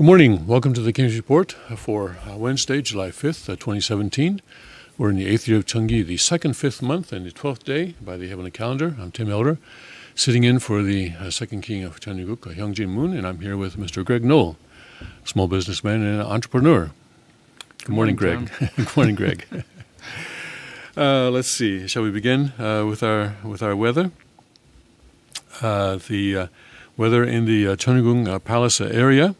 morning. Welcome to the King's Report for Wednesday, July 5th, 2017. We're in the 8th year of Cheonggi, the second fifth month and the 12th day by the heavenly calendar. I'm Tim Elder, sitting in for the second king of Cheongguk, Hyungjin Moon, and I'm here with Mr. Greg Knoll, small businessman and entrepreneur. Good morning, Greg. Good morning, Greg. Let's see. Shall we begin with our weather? The weather in the Cheongung Palace area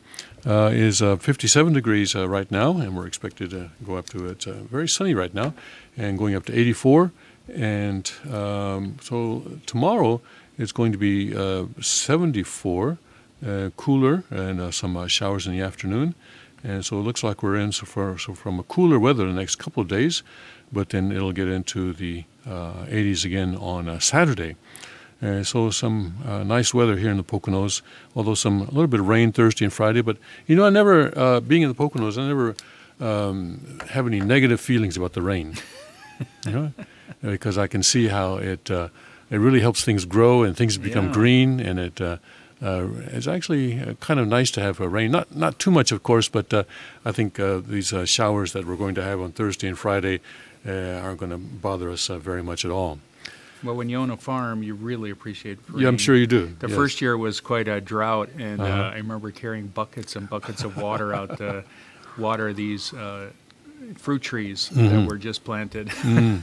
is 57 degrees right now, and we're expected to go up to it very sunny right now, and going up to 84. And so tomorrow it's going to be 74, cooler, and some showers in the afternoon. And so it looks like we're in from a cooler weather the next couple of days, but then it'll get into the 80s again on Saturday. So some nice weather here in the Poconos, although a little bit of rain Thursday and Friday. But, I never, being in the Poconos, I never have any negative feelings about the rain, because I can see how it really helps things grow and things become green, and it's actually kind of nice to have rain. Not too much, of course, but I think these showers that we're going to have on Thursday and Friday aren't going to bother us very much at all. Well, when you own a farm, you really appreciate rain. Yeah, I'm sure you do. The first year was quite a drought, and I remember carrying buckets and buckets of water out to water these fruit trees that were just planted.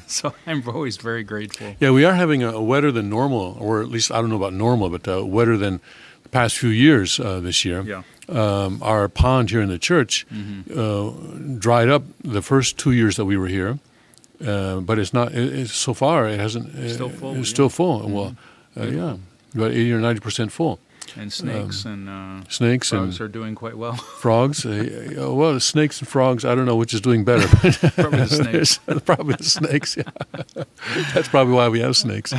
So I'm always very grateful. Yeah, we are having a wetter than normal, or at least I don't know about normal, but wetter than the past few years this year. Yeah. Our pond here in the church dried up the first 2 years that we were here. But it's not. So far, it hasn't. Still full. It's still full. Well, yeah, about 80 or 90% full. And snakes and frogs are doing quite well. Frogs, well, snakes and frogs. I don't know which is doing better. Probably the snakes. Probably the snakes. Yeah, that's probably why we have snakes.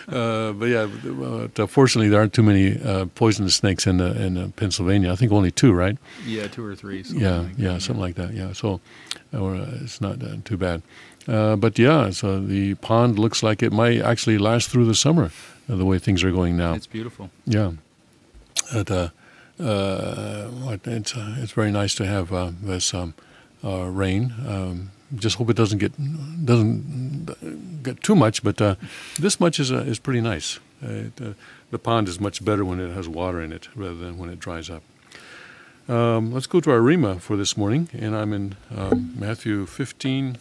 But yeah, fortunately, there aren't too many poisonous snakes in Pennsylvania. I think only 2, right? Yeah, 2 or 3. Something like that. Yeah, so it's not too bad. But yeah, so the pond looks like it might actually last through the summer, the way things are going now. It's beautiful. Yeah. It's very nice to have this rain. Just hope it doesn't get too much, but this much is pretty nice. The pond is much better when it has water in it rather than when it dries up. Let's go to our Rima for this morning, and I'm in Matthew 16,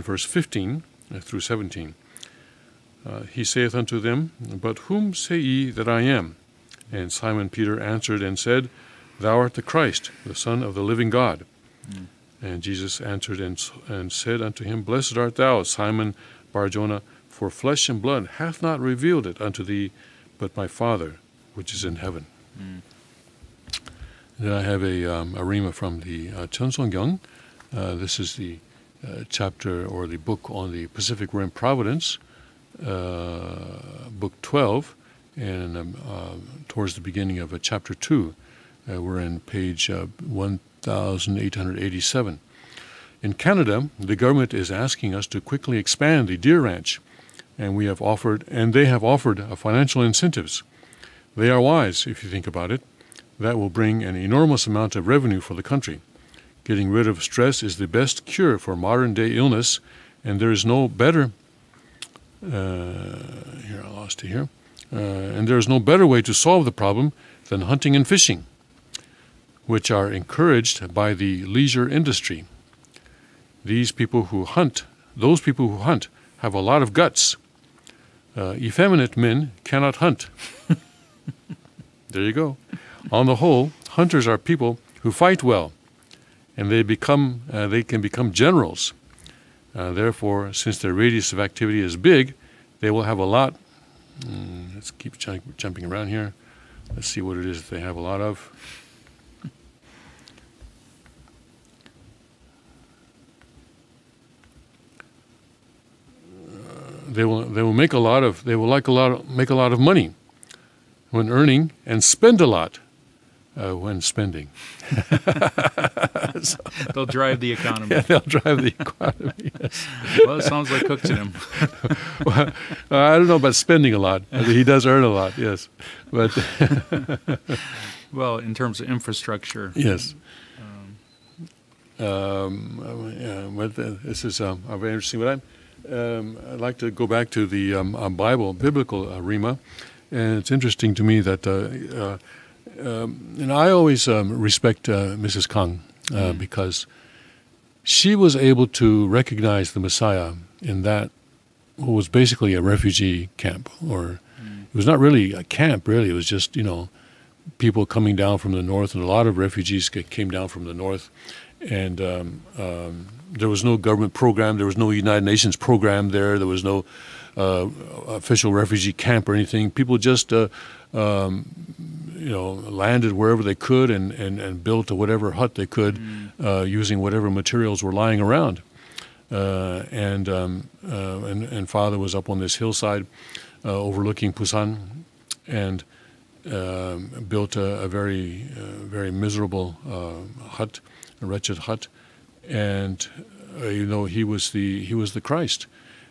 verse 15 through 17. He saith unto them, But whom say ye that I am? And Simon Peter answered and said, Thou art the Christ, the Son of the living God. And Jesus answered and said unto him, Blessed art thou, Simon Bar-Jonah, for flesh and blood hath not revealed it unto thee, but my Father which is in heaven. Then I have a Rima from the Cheonsongyang. This is the chapter or the book on the Pacific Rim Providence, book 12, and towards the beginning of chapter 2. We're in page 1887. In Canada, the government is asking us to quickly expand the deer ranch, and they have offered financial incentives. They are wise, if you think about it. That will bring an enormous amount of revenue for the country. Getting rid of stress is the best cure for modern-day illness, and there is no better. And there is no better way to solve the problem than hunting and fishing, which are encouraged by the leisure industry. Those people who hunt, have a lot of guts. Effeminate men cannot hunt. There you go. On the whole, hunters are people who fight well, and they can become generals. Therefore, since their radius of activity is big, they will have a lot. Let's keep jumping around here. Let's see what it is that they have a lot of. They will make a lot of money when earning, and spend a lot when spending. So, They'll drive the economy. yeah, they'll drive the economy. Yes. Well, it sounds like Cook to him. Well, I don't know about spending a lot. He does earn a lot, yes. But Well, in terms of infrastructure. yes. But this is very interesting. But I'd like to go back to the biblical Rima, and it's interesting to me that, and I always respect Mrs. Kang because she was able to recognize the Messiah in that what was basically a refugee camp, or it was not really a camp. Really, it was just people coming down from the north, and a lot of refugees came down from the north. And there was no government program. There was no United Nations program there. There was no official refugee camp or anything. People just, landed wherever they could and built whatever hut they could using whatever materials were lying around. And Father was up on this hillside overlooking Busan and built a very, very miserable hut. A wretched hut, and he was the Christ,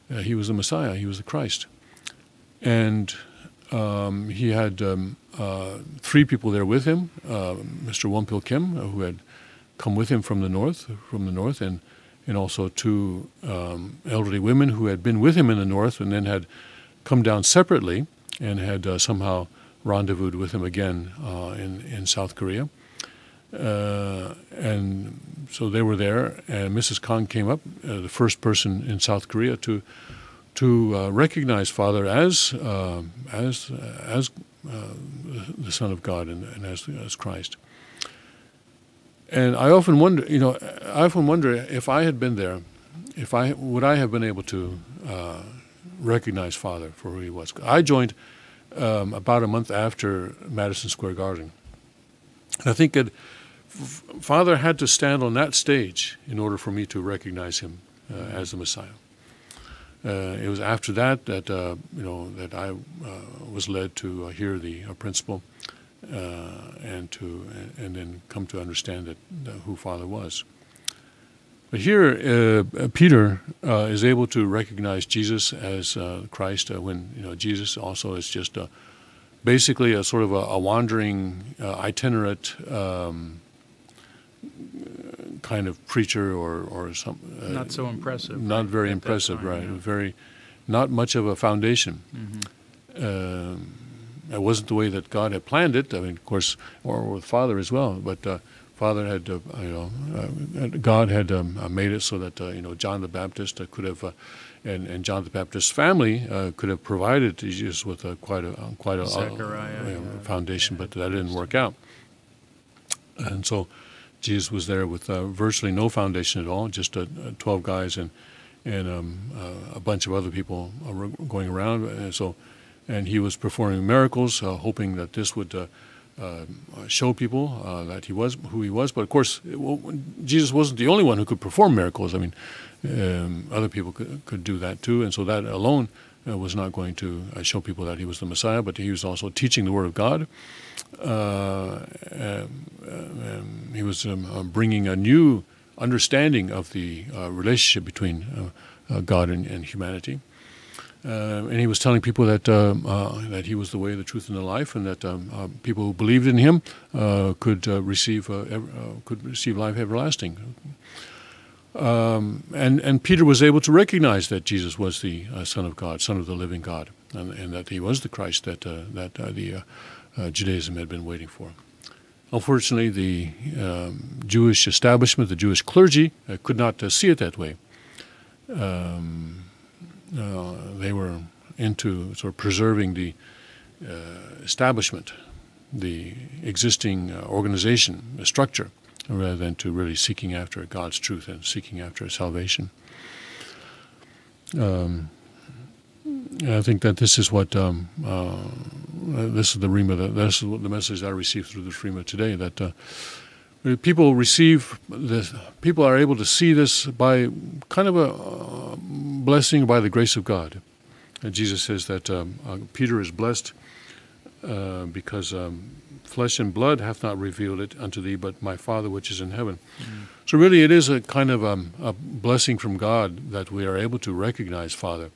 he was the Messiah, he was the Christ, and he had 3 people there with him, Mr. Wonpil Kim, who had come with him from the north, and also 2 elderly women who had been with him in the north and then had come down separately and had somehow rendezvoused with him again in South Korea. And so they were there, and Mrs. Kang came up, the first person in South Korea to recognize Father as the Son of God and as Christ. And I often wonder, if I had been there, would I have been able to recognize Father for who he was? I joined about a month after Madison Square Garden. And I think that Father had to stand on that stage in order for me to recognize him as the Messiah. It was after that that I was led to hear the principle and then come to understand that who Father was. But here, Peter is able to recognize Jesus as Christ when Jesus also is just basically a sort of a wandering, itinerant kind of preacher or some. Not so impressive. Not very impressive, time, right? Yeah. Not much of a foundation. It wasn't the way that God had planned it. I mean, of course, or with Father as well. But Father had, God had made it so that John the Baptist could have. And John the Baptist's family could have provided Jesus with quite a foundation, but that didn't work out. And so Jesus was there with virtually no foundation at all, just 12 guys and a bunch of other people going around. And he was performing miracles, hoping that this would show people that he was who he was. But of course, Jesus wasn't the only one who could perform miracles. I mean, other people could do that too, and so that alone was not going to show people that he was the Messiah, but he was also teaching the Word of God. He was bringing a new understanding of the relationship between God and humanity. And he was telling people that he was the way, the truth, and the life, and that people who believed in him could receive life everlasting. And Peter was able to recognize that Jesus was the Son of God, Son of the living God, and that he was the Christ that Judaism had been waiting for. Unfortunately, the Jewish establishment, the Jewish clergy, could not see it that way. They were into sort of preserving the establishment, the existing organization, the structure, rather than to really seeking after God's truth and seeking after salvation. I think that this is what this is the Rima. This is the message I received through this Rima today. That people receive this. People are able to see this by kind of a blessing by the grace of God. And Jesus says that Peter is blessed because flesh and blood hath not revealed it unto thee, but my Father which is in heaven. So really it is a kind of a blessing from God that we are able to recognize Father.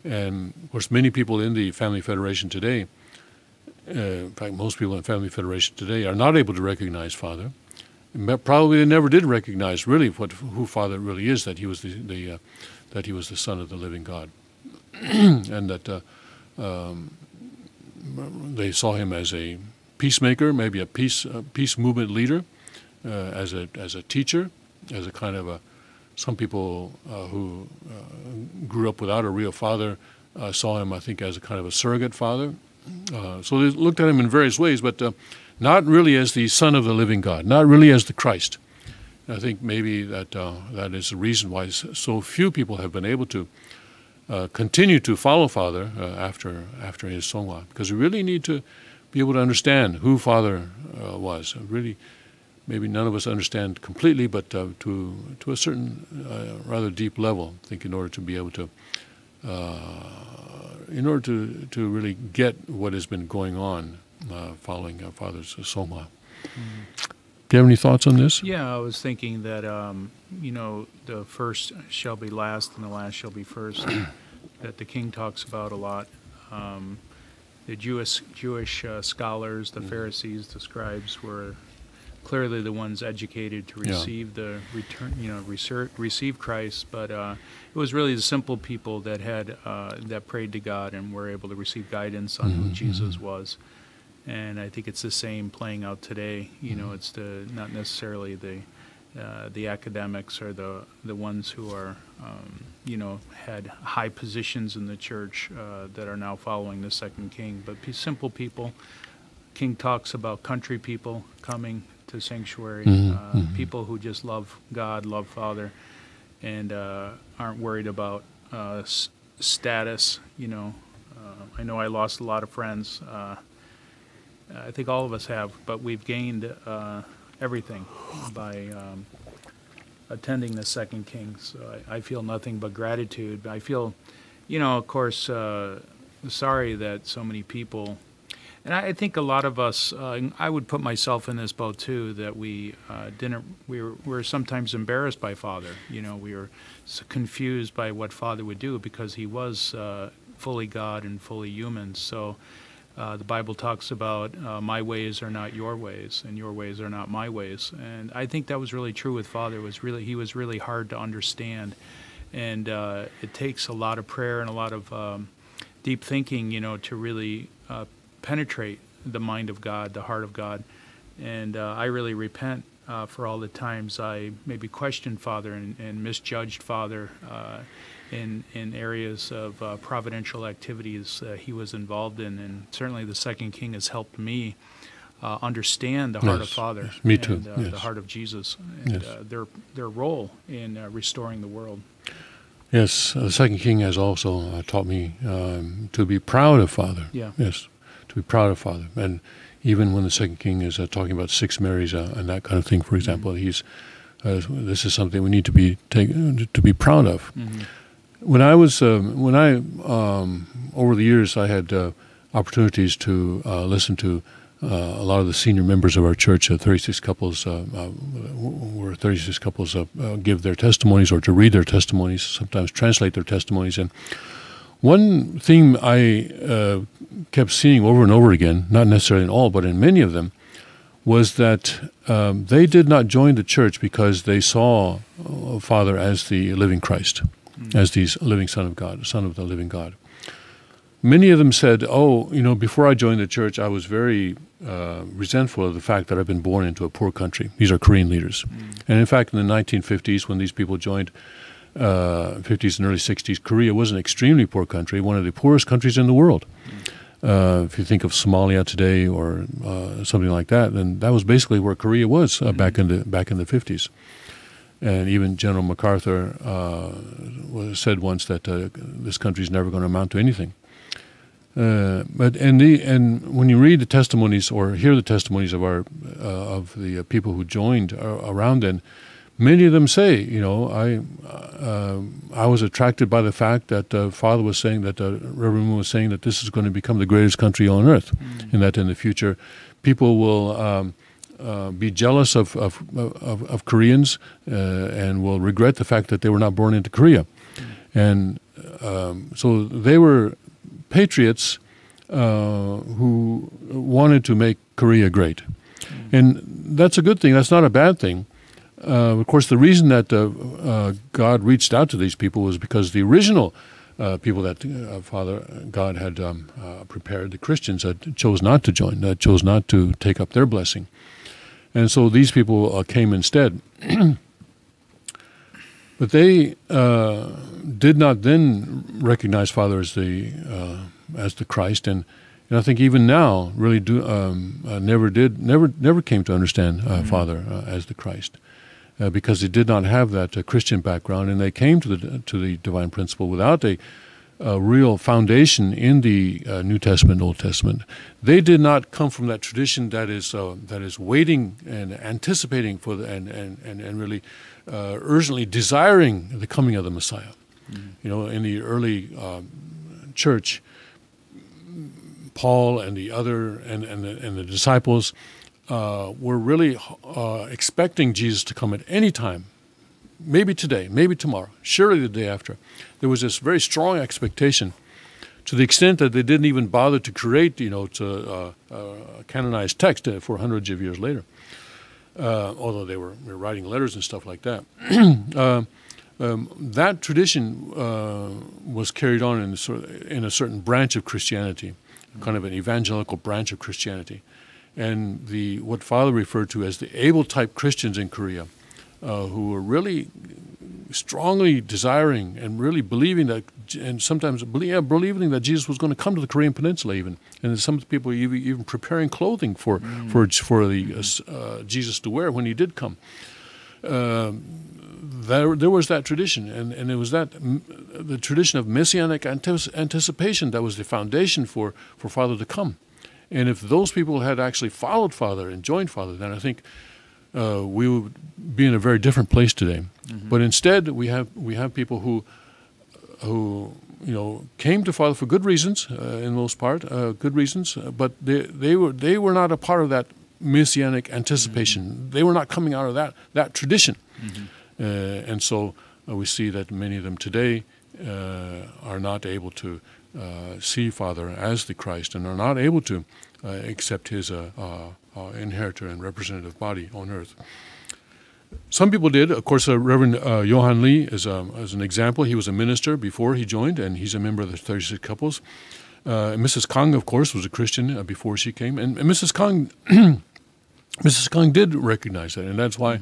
And of course many people in the Family Federation today, in fact most people in the Family Federation today are not able to recognize Father. Probably they never did recognize really who Father really is, that he was that he was the Son of the living God. And that they saw him as a peacemaker, maybe a peace movement leader, as a teacher, as a kind of some people who grew up without a real father saw him, I think, as a kind of a surrogate father. So they looked at him in various ways, but not really as the Son of the living God, not really as the Christ. And I think maybe that is the reason why so few people have been able to continue to follow Father after his Songwa, because we really need to be able to understand who Father was. Really, maybe none of us understand completely, but to a certain rather deep level, I think, in order to be able to really get what has been going on following Father's Songwa. Do you have any thoughts on this? Yeah, I was thinking that, the first shall be last and the last shall be first, that the King talks about a lot. The Jewish scholars, the Pharisees, the scribes were clearly the ones educated to receive the return, receive Christ, but it was really the simple people that had that prayed to God and were able to receive guidance on who Jesus was. And I think it's the same playing out today. It's not necessarily the academics or the ones who are had high positions in the church that are now following the second king, but simple people. King talks about country people coming to sanctuary, people who just love God, love Father, and aren't worried about status. I know I lost a lot of friends. I think all of us have, but we've gained everything by attending the second king. So I feel nothing but gratitude. I feel, of course, sorry that so many people, and I think a lot of us, I would put myself in this boat too, that we were sometimes embarrassed by Father. We were confused by what Father would do because he was fully God and fully human. So the Bible talks about my ways are not your ways, and your ways are not my ways. And I think that was really true with Father. He was really hard to understand, and it takes a lot of prayer and a lot of deep thinking, to really penetrate the mind of God, the heart of God. And I really repent for all the times I maybe questioned Father and misjudged Father in areas of providential activities he was involved in. And certainly the second king has helped me understand the heart of Father. Yes, me too. And the heart of Jesus, and their role in restoring the world. Yes, the second king has also taught me to be proud of Father. Yeah. Yes, to be proud of Father. And even when the second king is talking about 6 Marys and that kind of thing, for example, this is something we need to be proud of. When I was over the years, I had opportunities to listen to a lot of the senior members of our church, 36 couples, where 36 couples give their testimonies, or to read their testimonies, sometimes translate their testimonies. And one theme I kept seeing over and over again, not necessarily in all, but in many of them, was that they did not join the church because they saw Father as the living Christ, as the living Son of God, Son of the living God. Many of them said, before I joined the church, I was very resentful of the fact that I've been born into a poor country. These are Korean leaders. And in fact, in the 1950s, when these people joined, 50s and early 60s, Korea was an extremely poor country, one of the poorest countries in the world. If you think of Somalia today or something like that, then that was basically where Korea was back in the 50s. And even General MacArthur said once that this country is never going to amount to anything. But when you read the testimonies or hear the testimonies of the people who joined around then, many of them say, I was attracted by the fact that Father was saying that Reverend Moon was saying that this is going to become the greatest country on earth, and that in the future people will be jealous of Koreans and will regret the fact that they were not born into Korea. And so they were patriots who wanted to make Korea great. And that's a good thing. That's not a bad thing. Of course, the reason that God reached out to these people was because the original people that Father God had prepared, the Christians, chose not to join, chose not to take up their blessing. And so these people came instead. But they did not then recognize Father as the Christ, and I think even now really never came to understand Father as the Christ, because they did not have that Christian background, and they came to the divine principle without a real foundation in the New Testament, Old Testament. They did not come from that tradition that is waiting and anticipating for and really urgently desiring the coming of the Messiah. In the early church, Paul and the other and the disciples were really expecting Jesus to come at any time. Maybe today, maybe tomorrow, surely the day after. There was this very strong expectation, to the extent that they didn't even bother to create, to canonized text for hundreds of years later, although they were writing letters and stuff like that. That tradition was carried on in a certain branch of Christianity, kind of an evangelical branch of Christianity, and what Father referred to as the able-type Christians in Korea, who were really strongly desiring and really believing that, and sometimes believing that Jesus was going to come to the Korean Peninsula even, and some people even preparing clothing for the Jesus to wear when he did come. There was that tradition, and it was the tradition of messianic anticipation that was the foundation for Father to come. And if those people had actually followed Father and joined Father, then I think we would be in a very different place today. But instead, we have people who came to Father for good reasons, in most part, good reasons, but they were not a part of that messianic anticipation. They were not coming out of that tradition. And so we see that many of them today are not able to see Father as the Christ, and are not able to accept his inheritor and representative body on earth. Some people did. Of course, Reverend Johan Lee is an example. He was a minister before he joined, and he's a member of the 36 Couples. Mrs. Kang, of course, was a Christian before she came, and Mrs. Kang Mrs. Kang did recognize that, and that's why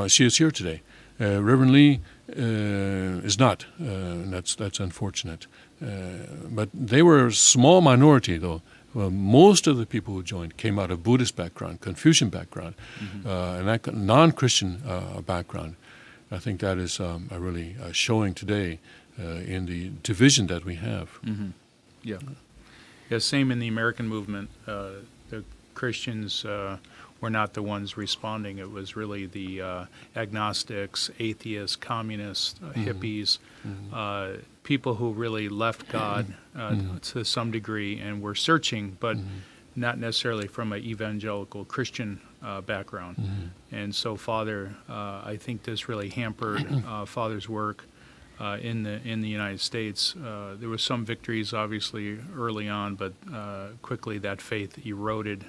she is here today. Reverend Lee is not, and that's unfortunate. But they were a small minority, though. Most of the people who joined came out of Buddhist background, Confucian background, and that non-Christian background. I think that is really showing today in the division that we have. Yeah. Same in the American movement. The Christians were not the ones responding. It was really the agnostics, atheists, communists, hippies, people who really left God to some degree and were searching, but not necessarily from an evangelical Christian background. And so Father, I think this really hampered Father's work in the United States. There were some victories, obviously, early on, but quickly that faith eroded.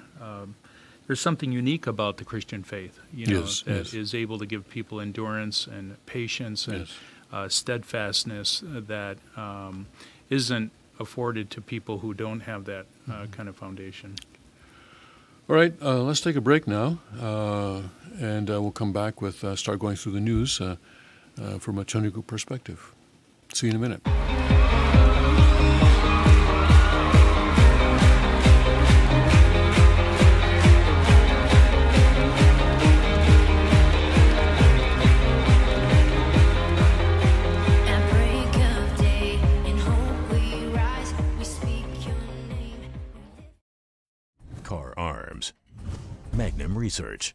There's something unique about the Christian faith, that is able to give people endurance and patience and steadfastness that isn't afforded to people who don't have that kind of foundation. All right, let's take a break now, and we'll come back with start going through the news from a Chunrigu perspective. See you in a minute. Car Arms, Magnum Research,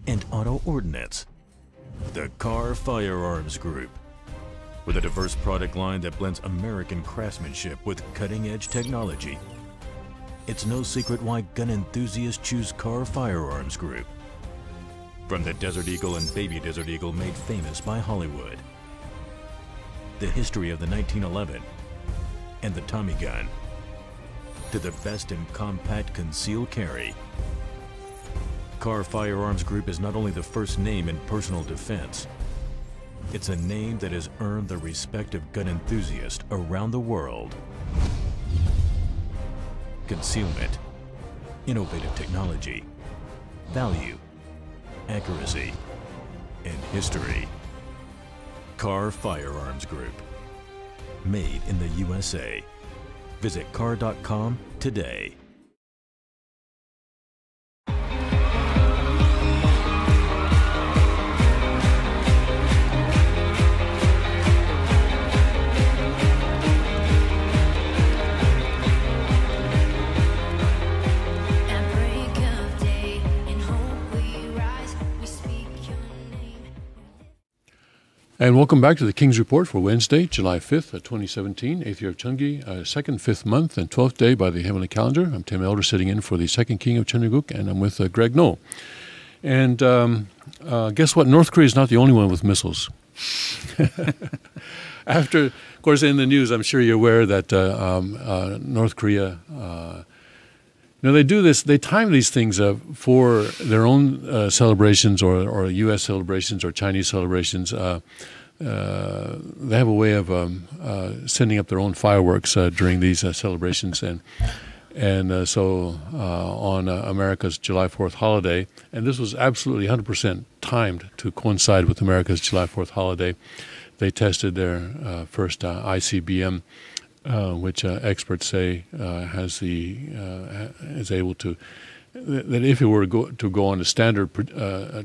and Auto Ordnance. The Kahr Firearms Group. With a diverse product line that blends American craftsmanship with cutting-edge technology, it's no secret why gun enthusiasts choose Kahr Firearms Group. From the Desert Eagle and Baby Desert Eagle made famous by Hollywood, the history of the 1911 and the Tommy gun, to the best in compact concealed carry, Kahr Firearms Group is not only the first name in personal defense, it's a name that has earned the respect of gun enthusiasts around the world. Concealment, innovative technology, value, accuracy, and history. Kahr Firearms Group. Made in the USA. Visit kahr.com today. And welcome back to the King's Report for Wednesday, July 5th, 2017, 8th year of Cheongi, second, fifth month, and 12th day by the heavenly calendar. I'm Tim Elder, sitting in for the second king of Cheongguk, and I'm with Greg Noll. And guess what? North Korea is not the only one with missiles. After, of course, in the news, I'm sure you're aware that North Korea, they do this, they time these things for their own celebrations or U.S. celebrations or Chinese celebrations. They have a way of sending up their own fireworks during these celebrations. And so on America's July 4th holiday, and this was absolutely 100% timed to coincide with America's July 4th holiday, they tested their first ICBM, which experts say is able to, that if it were to go on a standard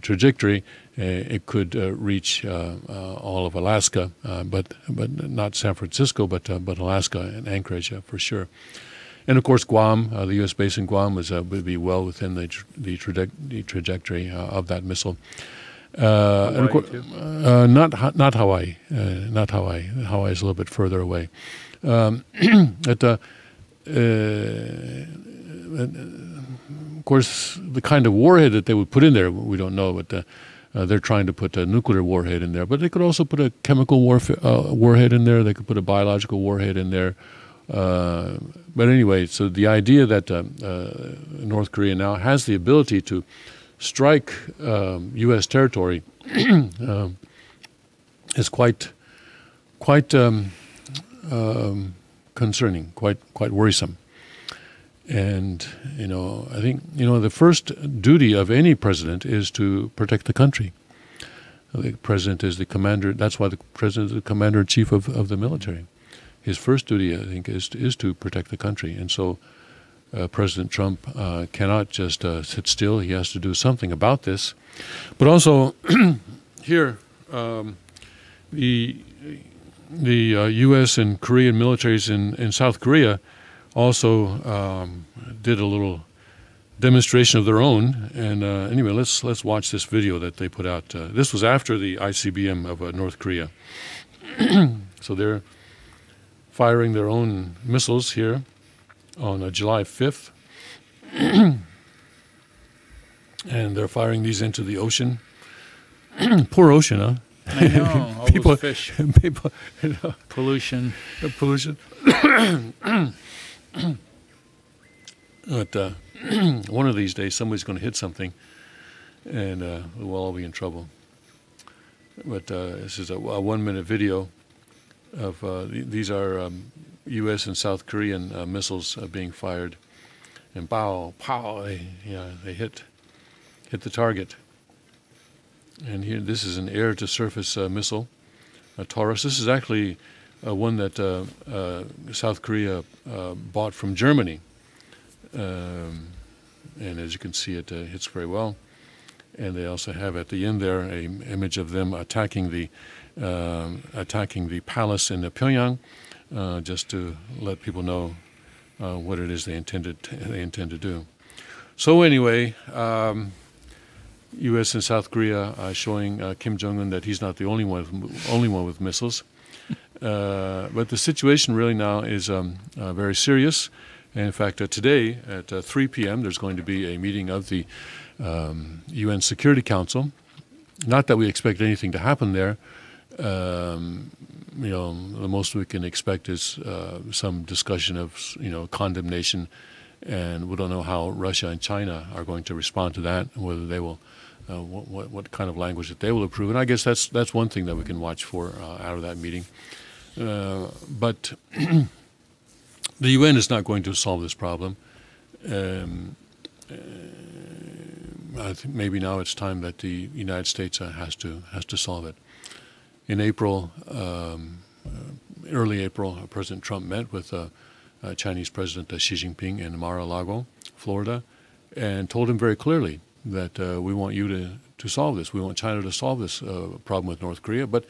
trajectory, it could reach all of Alaska, but not San Francisco, but Alaska and Anchorage for sure. And of course, Guam, the U.S. base in Guam, would be well within the trajectory of that missile. And of course, not Hawaii, not Hawaii. Hawaii is a little bit further away. Of course, the kind of warhead that they would put in there, we don't know, but they're trying to put a nuclear warhead in there. But they could also put a chemical warhead in there. They could put a biological warhead in there. But anyway, so the idea that North Korea now has the ability to strike U.S. territory is quite concerning, quite worrisome. And I think the first duty of any president is to protect the country. The president is the commander. That's why the president is the commander-in-chief of the military. His first duty, I think, is to protect the country. And so President Trump cannot just sit still. He has to do something about this. But also here, the U.S. and Korean militaries in South Korea also did a little demonstration of their own. And anyway, let's watch this video that they put out. This was after the ICBM of North Korea. So they're firing their own missiles here on July 5th. And they're firing these into the ocean. Poor ocean, huh? I know, all those fish. People, Pollution. Pollution. But one of these days, somebody's going to hit something, and we'll all be in trouble. But this is a 1-minute video of these are U.S. and South Korean missiles being fired, and pow, they hit the target. And here, this is an air-to-surface missile, a Taurus. This is actually one that South Korea bought from Germany. And as you can see, it hits very well. And they also have at the end there an image of them attacking the palace in Pyongyang, just to let people know what it is they intend to do. So anyway, U.S. and South Korea showing Kim Jong-un that he's not the only one with missiles. But the situation really now is very serious. And in fact, today at 3 p.m. there's going to be a meeting of the UN Security Council. Not that we expect anything to happen there. The most we can expect is some discussion of condemnation, and we don't know how Russia and China are going to respond to that, whether they will, what kind of language that they will approve. And I guess that's one thing that we can watch for out of that meeting. But the UN is not going to solve this problem. I think maybe now it's time that the United States has to solve it. In April, early April, President Trump met with Chinese President Xi Jinping in Mar-a-Lago, Florida, and told him very clearly that we want you to solve this. We want China to solve this problem with North Korea. But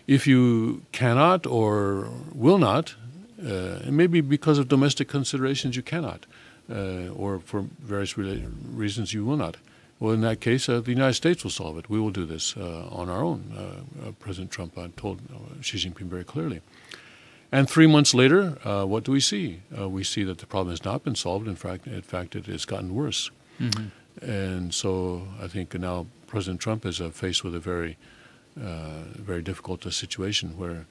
if you cannot or will not, and maybe because of domestic considerations you cannot, or for various reasons you will not, well, in that case, the United States will solve it. We will do this on our own. President Trump told Xi Jinping very clearly. And 3 months later, what do we see? We see that the problem has not been solved. In fact, it has gotten worse. Mm-hmm. And so I think now President Trump is faced with a very, very difficult situation where,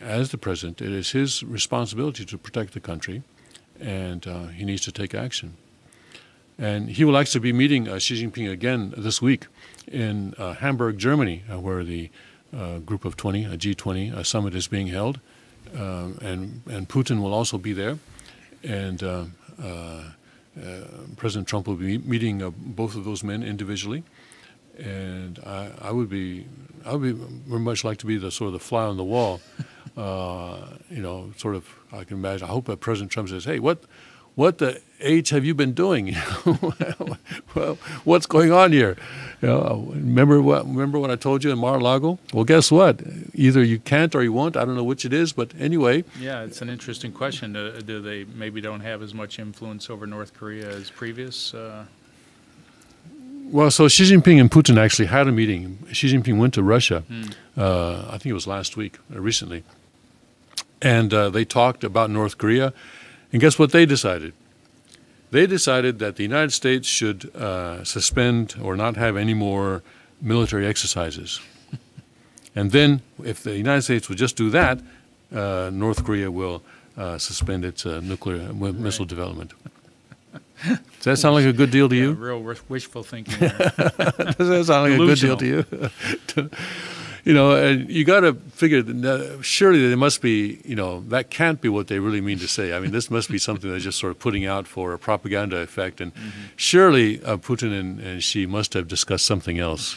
as the president, it is his responsibility to protect the country, and he needs to take action. And he will actually be meeting Xi Jinping again this week in Hamburg, Germany, where the Group of 20, a G20 summit is being held. And Putin will also be there. And President Trump will be meeting both of those men individually. And I would very much like to be the sort of the fly on the wall. Sort of, I can imagine. I hope that President Trump says, "Hey, what the H have you been doing? Well, what's going on here? Remember what I told you in Mar-a-Lago? Well, guess what? Either you can't or you won't. I don't know which it is, but anyway." Yeah, it's an interesting question. Do they maybe don't have as much influence over North Korea as previous? Well, so Xi Jinping and Putin actually had a meeting. Xi Jinping went to Russia, I think it was last week, recently, and they talked about North Korea. And guess what they decided? They decided that the United States should suspend or not have any more military exercises. And then, if the United States would just do that, North Korea will suspend its nuclear missile development. Does that sound like a good deal to you? Real wishful thinking. Does that sound like a good deal to you? And you got to figure that surely there must be, that can't be what they really mean to say. I mean, this must be something they're just sort of putting out for a propaganda effect. And surely Putin and Xi must have discussed something else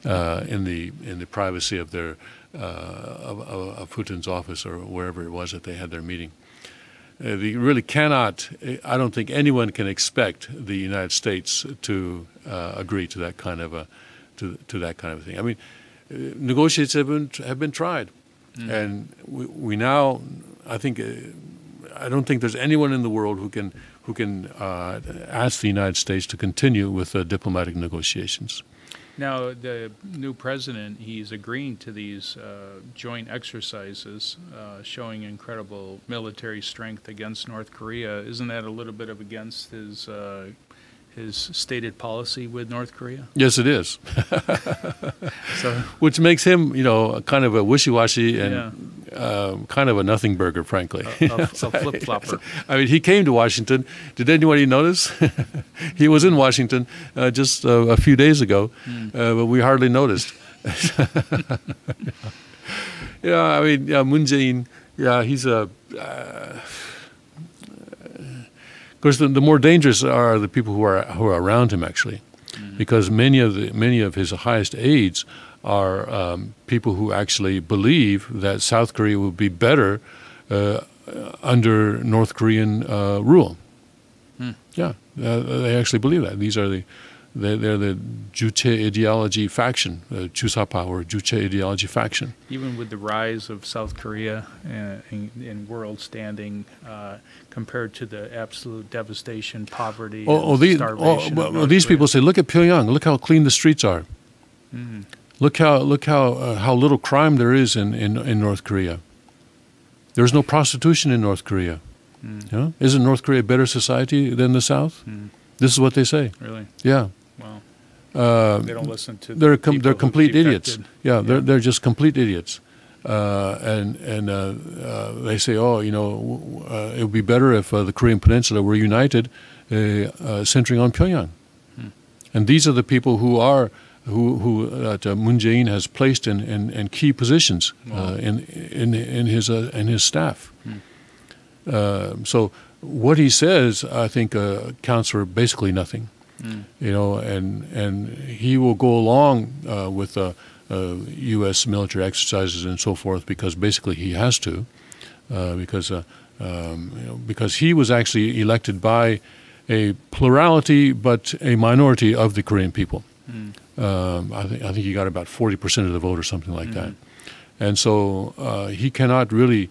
in the privacy of their of Putin's office or wherever it was that they had their meeting. They really cannot. I don't think anyone can expect the United States to agree to that kind of to that kind of thing. I mean, negotiations have been tried, and we now. I don't think there's anyone in the world who can ask the United States to continue with diplomatic negotiations. Now, the new president, he's agreeing to these joint exercises, showing incredible military strength against North Korea. Isn't that a little bit of against his stated policy with North Korea? Yes, it is. Which makes him, kind of a wishy-washy and kind of a nothing burger, frankly. A flip-flopper. I mean, he came to Washington. Did anybody notice? He was in Washington just a few days ago, but we hardly noticed. I mean, Moon Jae-in, he's a... Of course, the more dangerous are the people who are around him, actually, because many of his highest aides are people who actually believe that South Korea would be better under North Korean rule. Yeah, they actually believe that. These are they're the Juche ideology faction, the Chusapa or Juche ideology faction. Even with the rise of South Korea in world standing compared to the absolute devastation, poverty, starvation. These people say, look at Pyongyang. Look how clean the streets are. Mm. Look how little crime there is in North Korea. There's no prostitution in North Korea. Mm. You know? Isn't North Korea a better society than the South? Mm. This is what they say. Really? Yeah. Wow. They don't listen to. They're complete idiots. Yeah, they're just complete idiots. And they say, oh, you know, it would be better if the Korean Peninsula were united, centering on Pyongyang. Hmm. And these are the people who Moon Jae-in has placed in key positions in his staff. Hmm. So what he says, I think, counts for basically nothing. Mm. You know, and he will go along with U.S. military exercises and so forth because basically he has to, because he was actually elected by a plurality but a minority of the Korean people. Mm. I think he got about 40% of the vote or something like that, and so he cannot really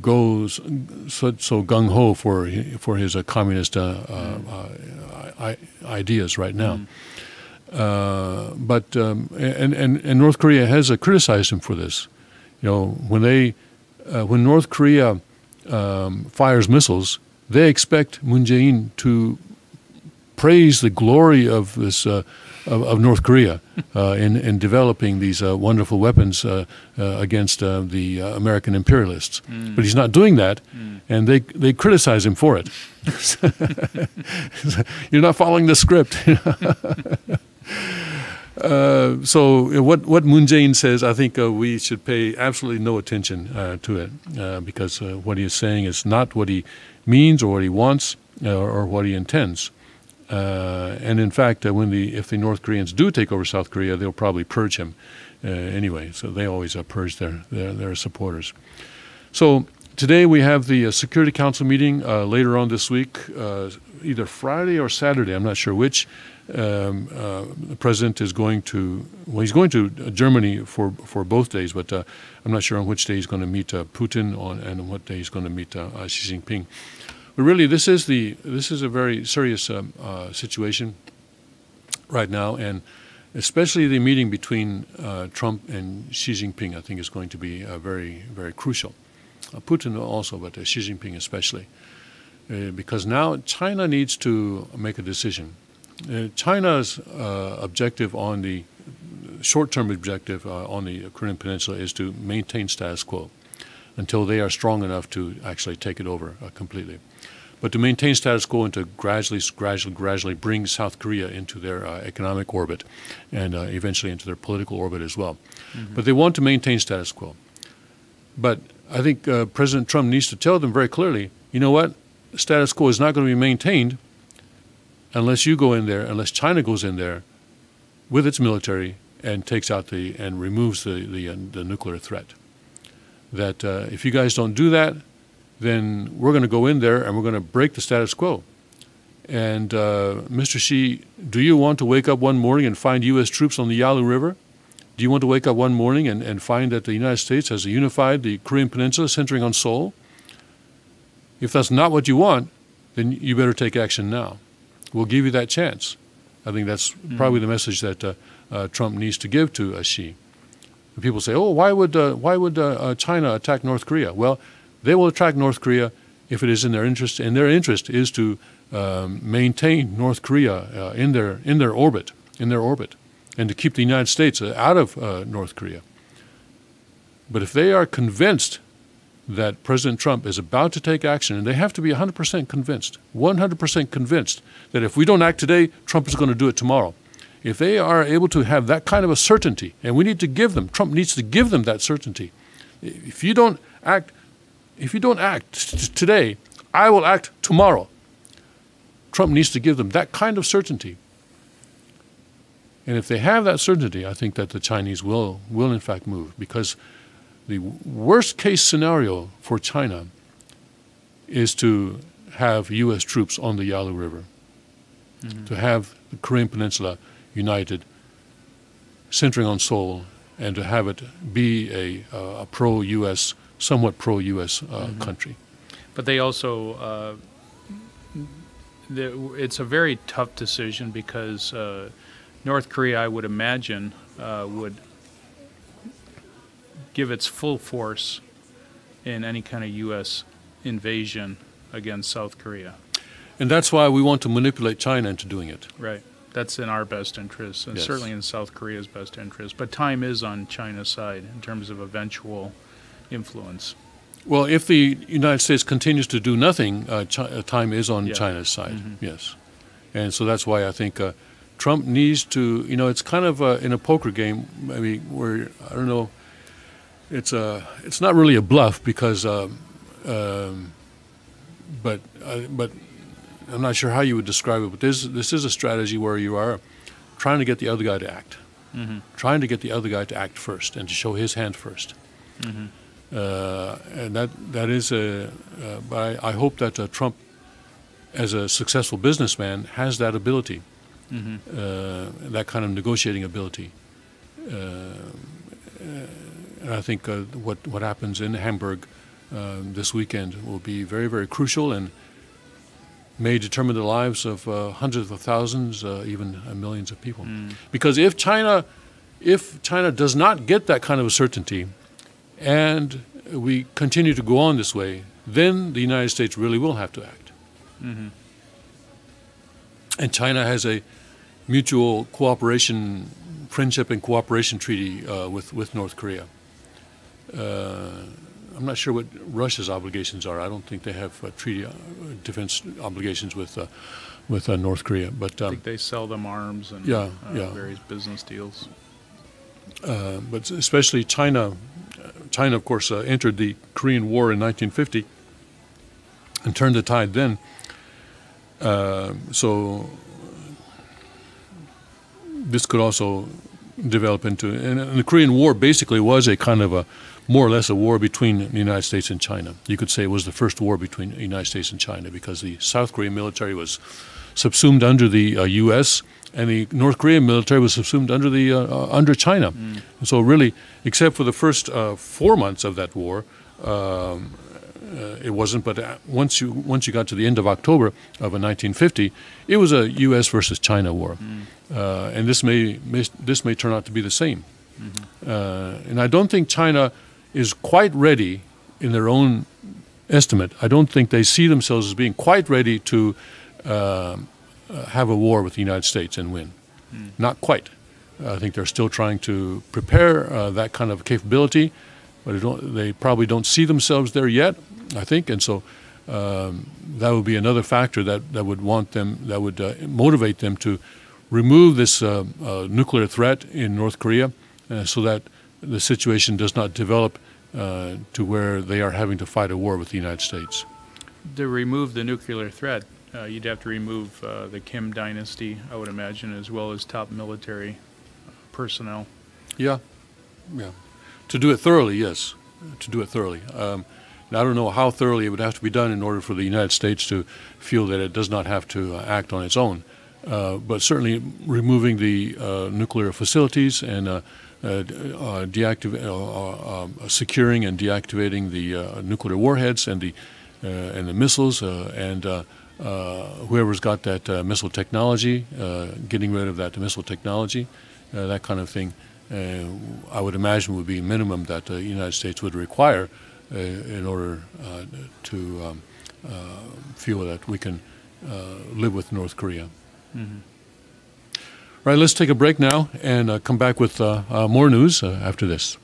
go so gung ho for his communist ideas right now. But North Korea has criticized him for this. You know, when North Korea fires missiles, they expect Moon Jae-in to praise the glory of this of North Korea in developing these wonderful weapons against the American imperialists. Mm. But he's not doing that, and they criticize him for it. You're not following the script. So what Moon Jae-in says, I think we should pay absolutely no attention to it because what he is saying is not what he means or what he wants or what he intends. And in fact, if the North Koreans do take over South Korea, they'll probably purge him anyway. So they always purge their supporters. So today we have the Security Council meeting later on this week, either Friday or Saturday. I'm not sure which. The president is going to. Well, he's going to Germany for both days, but I'm not sure on which day he's going to meet Putin and on what day he's going to meet Xi Jinping. But really, this is a very serious situation right now, and especially the meeting between Trump and Xi Jinping, I think, is going to be very, very crucial. Putin also, but Xi Jinping especially, because now China needs to make a decision. China's objective on the short-term objective on the Korean Peninsula is to maintain status quo until they are strong enough to actually take it over completely. But to maintain status quo and to gradually bring South Korea into their economic orbit and eventually into their political orbit as well. Mm-hmm. But they want to maintain status quo. But I think President Trump needs to tell them very clearly, you know what, status quo is not going to be maintained unless you go in there, unless China goes in there with its military and takes out and removes the nuclear threat. That if you guys don't do that, then we're going to go in there and we're going to break the status quo. And Mr. Xi, do you want to wake up one morning and find U.S. troops on the Yalu River? Do you want to wake up one morning and find that the United States has unified the Korean Peninsula centering on Seoul? If that's not what you want, then you better take action now. We'll give you that chance. I think that's probably the message that Trump needs to give to Xi. People say, "Oh, why would China attack North Korea?" Well, they will attack North Korea if it is in their interest, and their interest is to maintain North Korea in their orbit, and to keep the United States out of North Korea. But if they are convinced that President Trump is about to take action, and they have to be 100% convinced, 100% convinced that if we don't act today, Trump is going to do it tomorrow. If they are able to have that kind of a certainty, and we need to give them, Trump needs to give them that certainty. If you don't act today, I will act tomorrow. Trump needs to give them that kind of certainty. And if they have that certainty, I think that the Chinese will in fact move, because the worst case scenario for China is to have U.S. troops on the Yalu River, to have the Korean Peninsula united, centering on Seoul, and to have it be a pro-U.S., somewhat pro-U.S. Country. But they also, it's a very tough decision because North Korea, I would imagine, would give its full force in any kind of U.S. invasion against South Korea. And that's why we want to manipulate China into doing it. Right. That's in our best interest, and Yes. certainly in South Korea's best interest. But time is on China's side in terms of eventual influence. Well, if the United States continues to do nothing, time is on Yeah. China's side, yes. And so that's why I think Trump needs to, it's kind of in a poker game, I mean, where, I don't know, it's not really a bluff because, but I'm not sure how you would describe it, but this is a strategy where you are trying to get the other guy to act, trying to get the other guy to act first and to show his hand first. And that is but I hope that Trump, as a successful businessman, has that ability, that kind of negotiating ability. And I think what happens in Hamburg this weekend will be very, very crucial and may determine the lives of hundreds of thousands, even millions of people. Because if China does not get that kind of a certainty, and we continue to go on this way, then the United States really will have to act. And China has a mutual cooperation, friendship and cooperation treaty with North Korea. I'm not sure what Russia's obligations are. I don't think they have treaty defense obligations with North Korea. But I think they sell them arms and various business deals. But especially China, of course, entered the Korean War in 1950 and turned the tide then. So this could also develop into, and the Korean War basically was a kind of more or less a war between the United States and China. You could say it was the first war between the United States and China because the South Korean military was subsumed under the U.S. and the North Korean military was subsumed under China. And so really, except for the first 4 months of that war, it wasn't. But once you got to the end of October of 1950, it was a U.S. versus China war, and this may turn out to be the same. And I don't think China is quite ready, in their own estimate. I don't think they see themselves as being quite ready to have a war with the United States and win. Not quite. I think they're still trying to prepare that kind of capability, but they probably don't see themselves there yet, I think. And so that would be another factor that would motivate them to remove this nuclear threat in North Korea so that the situation does not develop to where they are having to fight a war with the United States. To remove the nuclear threat, you'd have to remove the Kim dynasty, I would imagine, as well as top military personnel. Yeah. To do it thoroughly, yes. To do it thoroughly. And I don't know how thoroughly it would have to be done in order for the United States to feel that it does not have to act on its own. But certainly removing the nuclear facilities and securing and deactivating the nuclear warheads and the missiles and whoever's got that missile technology, getting rid of that missile technology, that kind of thing, I would imagine would be minimum that the United States would require in order to feel that we can live with North Korea. Right, let's take a break now and come back with more news after this.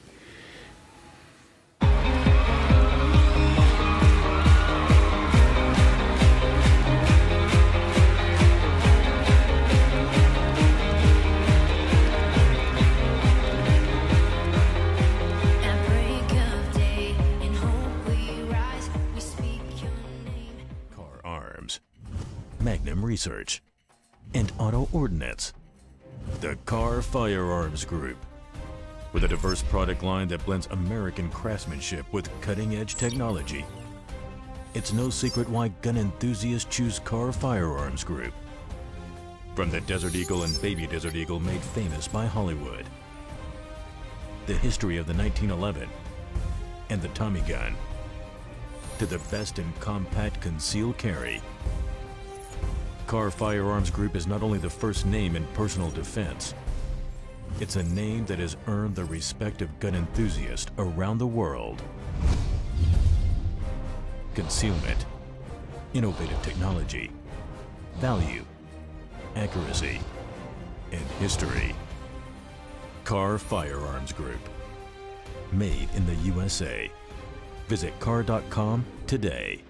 Car Arms, Magnum Research, and Auto Ordnance. The Car Firearms Group. With a diverse product line that blends American craftsmanship with cutting-edge technology, it's no secret why gun enthusiasts choose Car Firearms Group. From the Desert Eagle and Baby Desert Eagle made famous by Hollywood, the history of the 1911 and the Tommy gun, to the best in compact concealed carry, Kahr Firearms Group is not only the first name in personal defense, it's a name that has earned the respect of gun enthusiasts around the world. Concealment, innovative technology, value, accuracy, and history. Kahr Firearms Group. Made in the USA. Visit kahr.com today.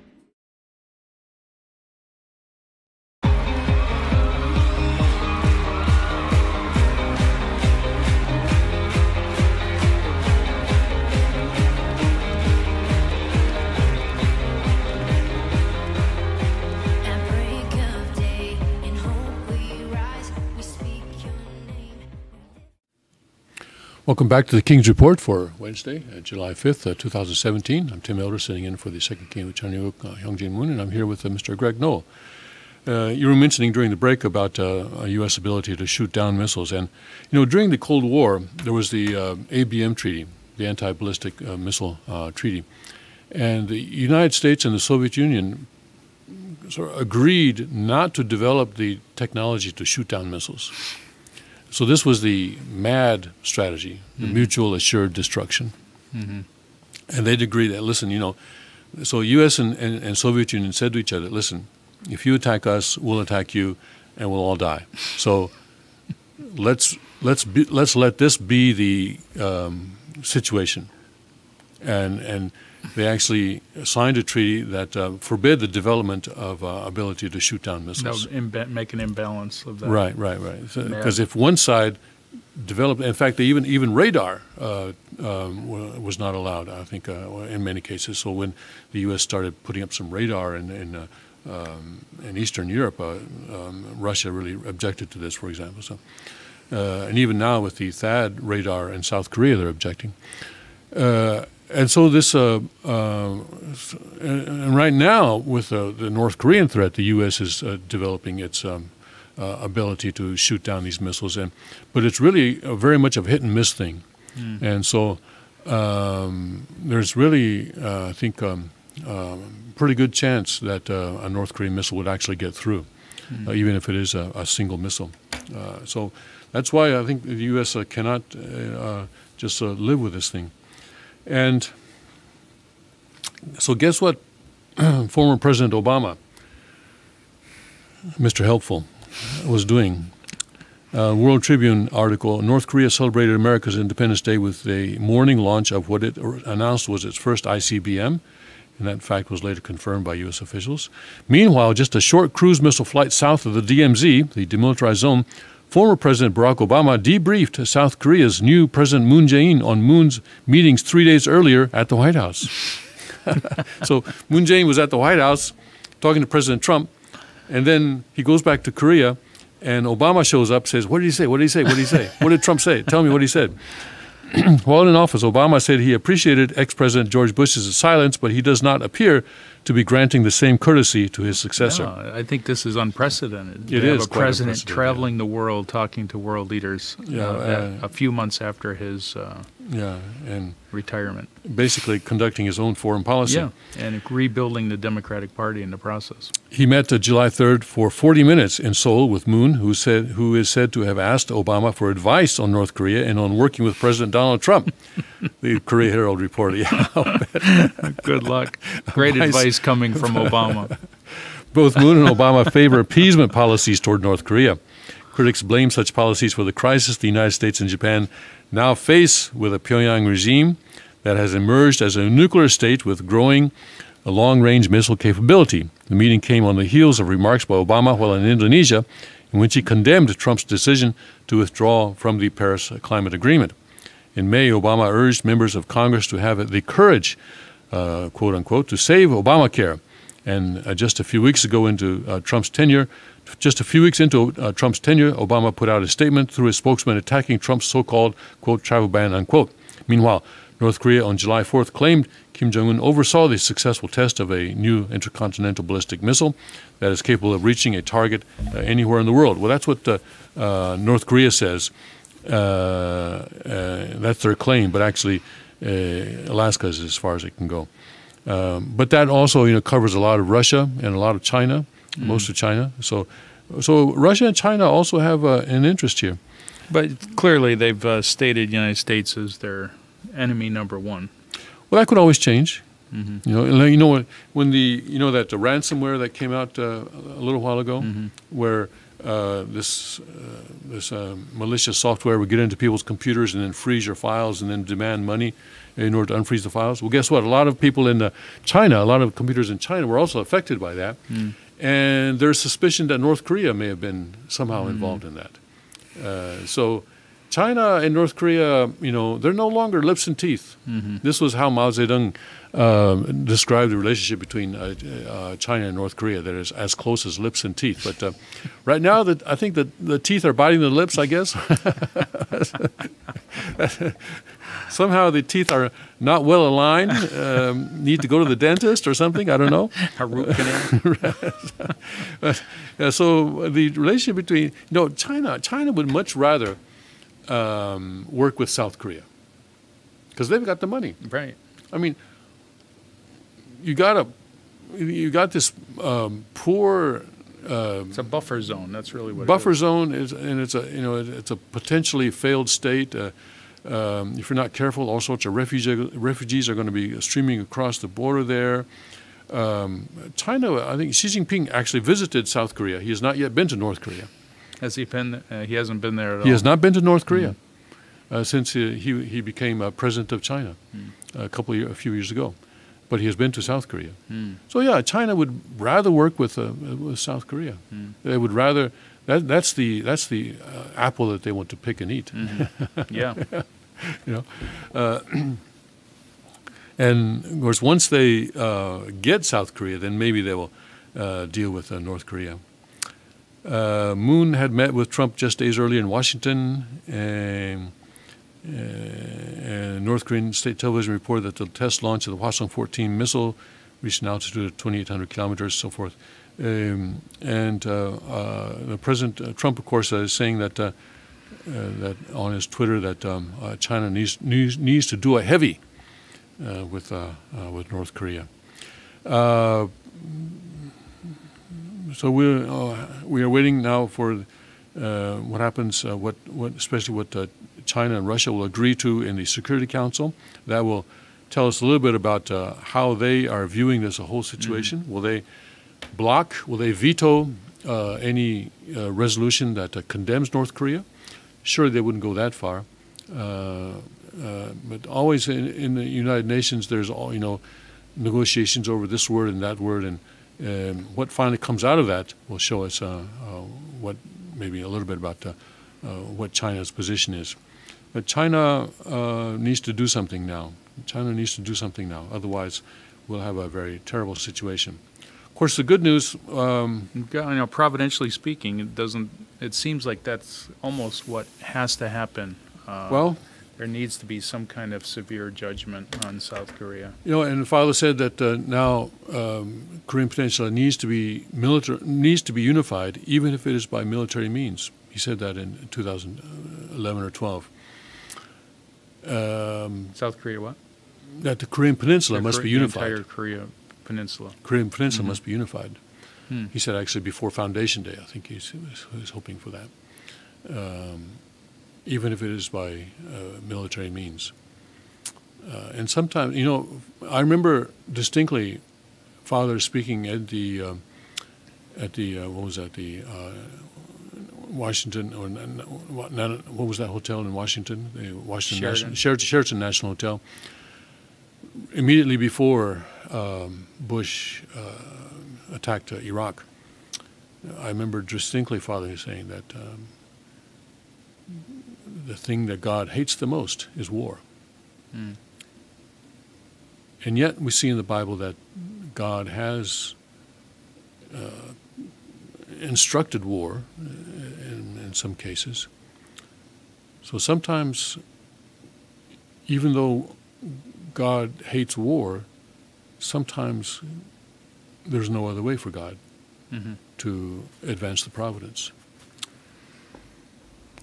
Welcome back to the King's Report for Wednesday, July 5th, 2017. I'm Tim Elder, sitting in for the second King of Chunhyuk, Hyungjin Moon, and I'm here with Mr. Greg Noll. You were mentioning during the break about a U.S. ability to shoot down missiles. And, during the Cold War, there was the ABM Treaty, the Anti-Ballistic Missile Treaty. And the United States and the Soviet Union sort of agreed not to develop the technology to shoot down missiles. So this was the MAD strategy, the mutual assured destruction. And they'd agree that, listen, so U.S. and Soviet Union said to each other, listen, if you attack us, we'll attack you, and we'll all die. So let's let this be the situation. And they actually signed a treaty that forbid the development of ability to shoot down missiles. No, make an imbalance of that. Right. Because if one side developed, in fact, even radar was not allowed, I think, in many cases. So when the U.S. started putting up some radar in Eastern Europe, Russia really objected to this, for example. So, and even now with the THAAD radar in South Korea, they're objecting. And so this, and right now with the North Korean threat, the U.S. is developing its ability to shoot down these missiles, but it's really very much of a hit and miss thing. And so there's really, I think, pretty good chance that a North Korean missile would actually get through, even if it is a single missile. So that's why I think the U.S. Cannot just live with this thing. And so guess what former President Obama, Mr. Helpful, was doing? World Tribune article, North Korea celebrated America's Independence Day with a morning launch of what it announced was its first ICBM, and that fact was later confirmed by U.S. officials. Meanwhile, just a short cruise missile flight south of the DMZ, the demilitarized zone, former President Barack Obama debriefed South Korea's new President Moon Jae-in on Moon's meetings 3 days earlier at the White House. So Moon Jae-in was at the White House talking to President Trump, and then he goes back to Korea, and Obama shows up, says, what did he say? What did he say? What did he say? What did Trump say? Tell me what he said. While in office, Obama said he appreciated ex-President George Bush's silence, but he does not appear to be granting the same courtesy to his successor. No, I think this is unprecedented. It is a president traveling the world, talking to world leaders a few months after his and retirement. Basically conducting his own foreign policy. Yeah, and rebuilding the Democratic Party in the process. He met July 3rd for 40 minutes in Seoul with Moon, who is said to have asked Obama for advice on North Korea and on working with President Donald Trump. The Korea Herald reported. Yeah, good luck. Great advice coming from Obama. Both Moon and Obama favor appeasement policies toward North Korea. Critics blame such policies for the crisis the United States and Japan now face with a Pyongyang regime that has emerged as a nuclear state with growing long-range missile capability. The meeting came on the heels of remarks by Obama while in Indonesia, in which he condemned Trump's decision to withdraw from the Paris Climate Agreement. In May, Obama urged members of Congress to have the courage, quote unquote, to save Obamacare. And just a few weeks into Trump's tenure, Obama put out a statement through his spokesman attacking Trump's so-called, quote, travel ban, unquote. Meanwhile, North Korea on July 4th claimed Kim Jong-un oversaw the successful test of a new intercontinental ballistic missile that is capable of reaching a target anywhere in the world. Well, that's what North Korea says. That's their claim, but actually Alaska is as far as it can go. But that also, covers a lot of Russia and a lot of China, most of China. So Russia and China also have an interest here. But clearly, they've stated the United States as their enemy number one. Well, that could always change. Mm-hmm. When that the ransomware that came out a little while ago, where this malicious software would get into people's computers and then freeze your files and then demand money in order to unfreeze the files. Well, guess what? A lot of people in China, a lot of computers in China were also affected by that. And there's suspicion that North Korea may have been somehow involved in that. So China and North Korea, they're no longer lips and teeth. This was how Mao Zedong described the relationship between China and North Korea, that is as close as lips and teeth. But right now, I think that the teeth are biting the lips, I guess. Somehow the teeth are not well aligned, need to go to the dentist or something, I don't know. A root canal. So the relationship between, China would much rather work with South Korea because they've got the money. Right. I mean, you got this poor. It's a buffer zone. That's really what buffer it is. zone is, and it's a potentially failed state. If you're not careful, all sorts of refugees are going to be streaming across the border there. China, I think Xi Jinping actually visited South Korea. He has not yet been to North Korea. Has he been? He hasn't been there at all. He has not been to North Korea since he became president of China a few years ago. But he has been to South Korea. So yeah, China would rather work with South Korea. They would rather. That's the apple that they want to pick and eat. Yeah. And of course, once they get South Korea, then maybe they will deal with North Korea. Moon had met with Trump just days earlier in Washington, and North Korean state television reported that the test launch of the Hwasong-14 missile reached an altitude of 2,800 kilometers, so forth. The President Trump, of course, is saying that on his Twitter that China needs to do a heavy with North Korea. So we are waiting now for what happens, especially what China and Russia will agree to in the Security Council. That will tell us a little bit about how they are viewing this whole situation. Will they block? Will they veto any resolution that condemns North Korea? Sure, they wouldn't go that far. But always in the United Nations, there's negotiations over this word and that word, and what finally comes out of that will show us what maybe a little bit about what China's position is. But China needs to do something now. China needs to do something now. Otherwise, we'll have a very terrible situation. Of course, the good news. Providentially speaking, it seems like that's almost what has to happen. There needs to be some kind of severe judgment on South Korea. And Father said that now Korean Peninsula needs to be unified, even if it is by military means. He said that in 2011 or 12. South Korea what? That the Korean Peninsula must be unified. The entire Korean Peninsula. Korean Peninsula must be unified. He said actually before Foundation Day. I think he was hoping for that. Even if it is by military means. And sometimes, I remember distinctly Father speaking at the Washington, or what was that hotel in Washington? The Sheraton National Hotel. Immediately before Bush attacked Iraq, I remember distinctly Father saying that the thing that God hates the most is war. And yet we see in the Bible that God has instructed war in some cases. So sometimes, even though God hates war, sometimes there's no other way for God to advance the providence.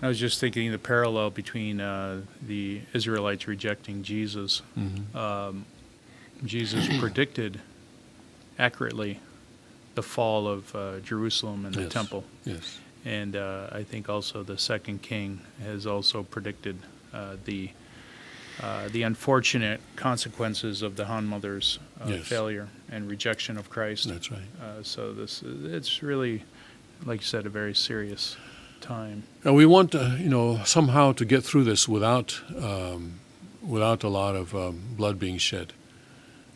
I was just thinking the parallel between the Israelites rejecting Jesus. Jesus predicted accurately the fall of Jerusalem and the Yes. temple. Yes. And I think also the second king has also predicted the unfortunate consequences of the Han mother's Yes. failure and rejection of Christ. That's right. So it's really, like you said, a very serious time. And we want somehow to get through this without a lot of blood being shed.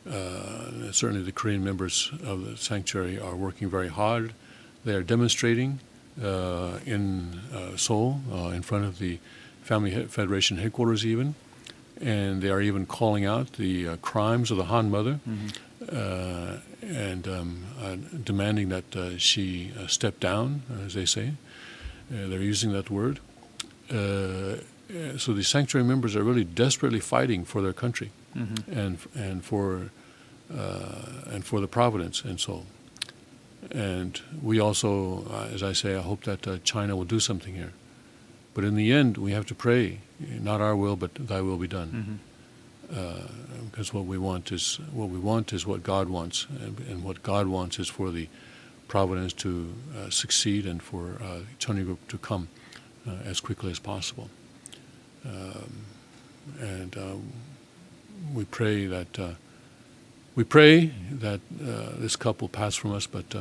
Certainly the Korean members of the sanctuary are working very hard. They are demonstrating in Seoul, in front of the Family Federation headquarters even, and they are even calling out the crimes of the Han mother and demanding that she step down, as they say. They're using that word. So the sanctuary members are really desperately fighting for their country and for the providence and so. And we also, as I say, I hope that China will do something here. But in the end, we have to pray, not our will, but Thy will be done. Because what we want is what God wants, and what God wants is for the providence to succeed and for Cheonryuk Group to come as quickly as possible. And we pray that this cup will pass from us, but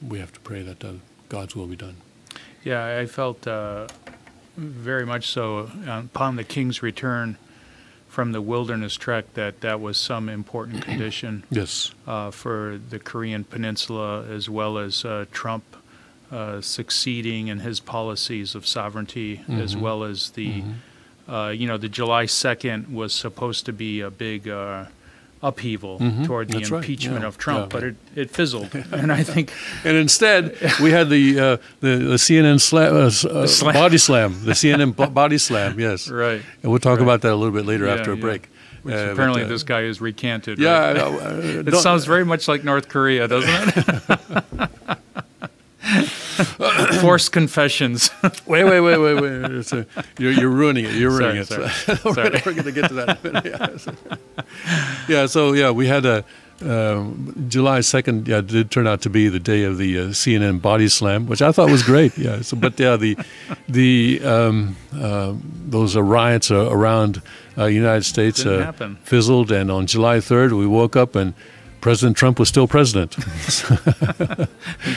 we have to pray that God's will be done. Yeah, I felt very much so upon the king's return from the wilderness trek that was some important condition Yes. for the Korean peninsula, as well as Trump succeeding in his policies of sovereignty, as well as the the July 2nd was supposed to be a big upheaval toward the That's right. impeachment Yeah. of Trump, Yeah. but it fizzled. And I think And instead, we had the CNN body slam, the CNN body slam. Yes. right. And we'll talk Right. about that a little bit later Yeah, after a yeah. break. Which But, apparently this guy is recanted. Yeah. right? It sounds very much like North Korea, doesn't it? Forced confessions. Wait. You're ruining it. You're ruining Sorry. it. We're going to get to that in a minute. Yeah. We had a July 2nd. Yeah, did turn out to be the day of the CNN body slam, which I thought was great. Yeah. So, but yeah, those riots around United States Didn't happen. fizzled, and on July 3rd we woke up and President Trump was still president.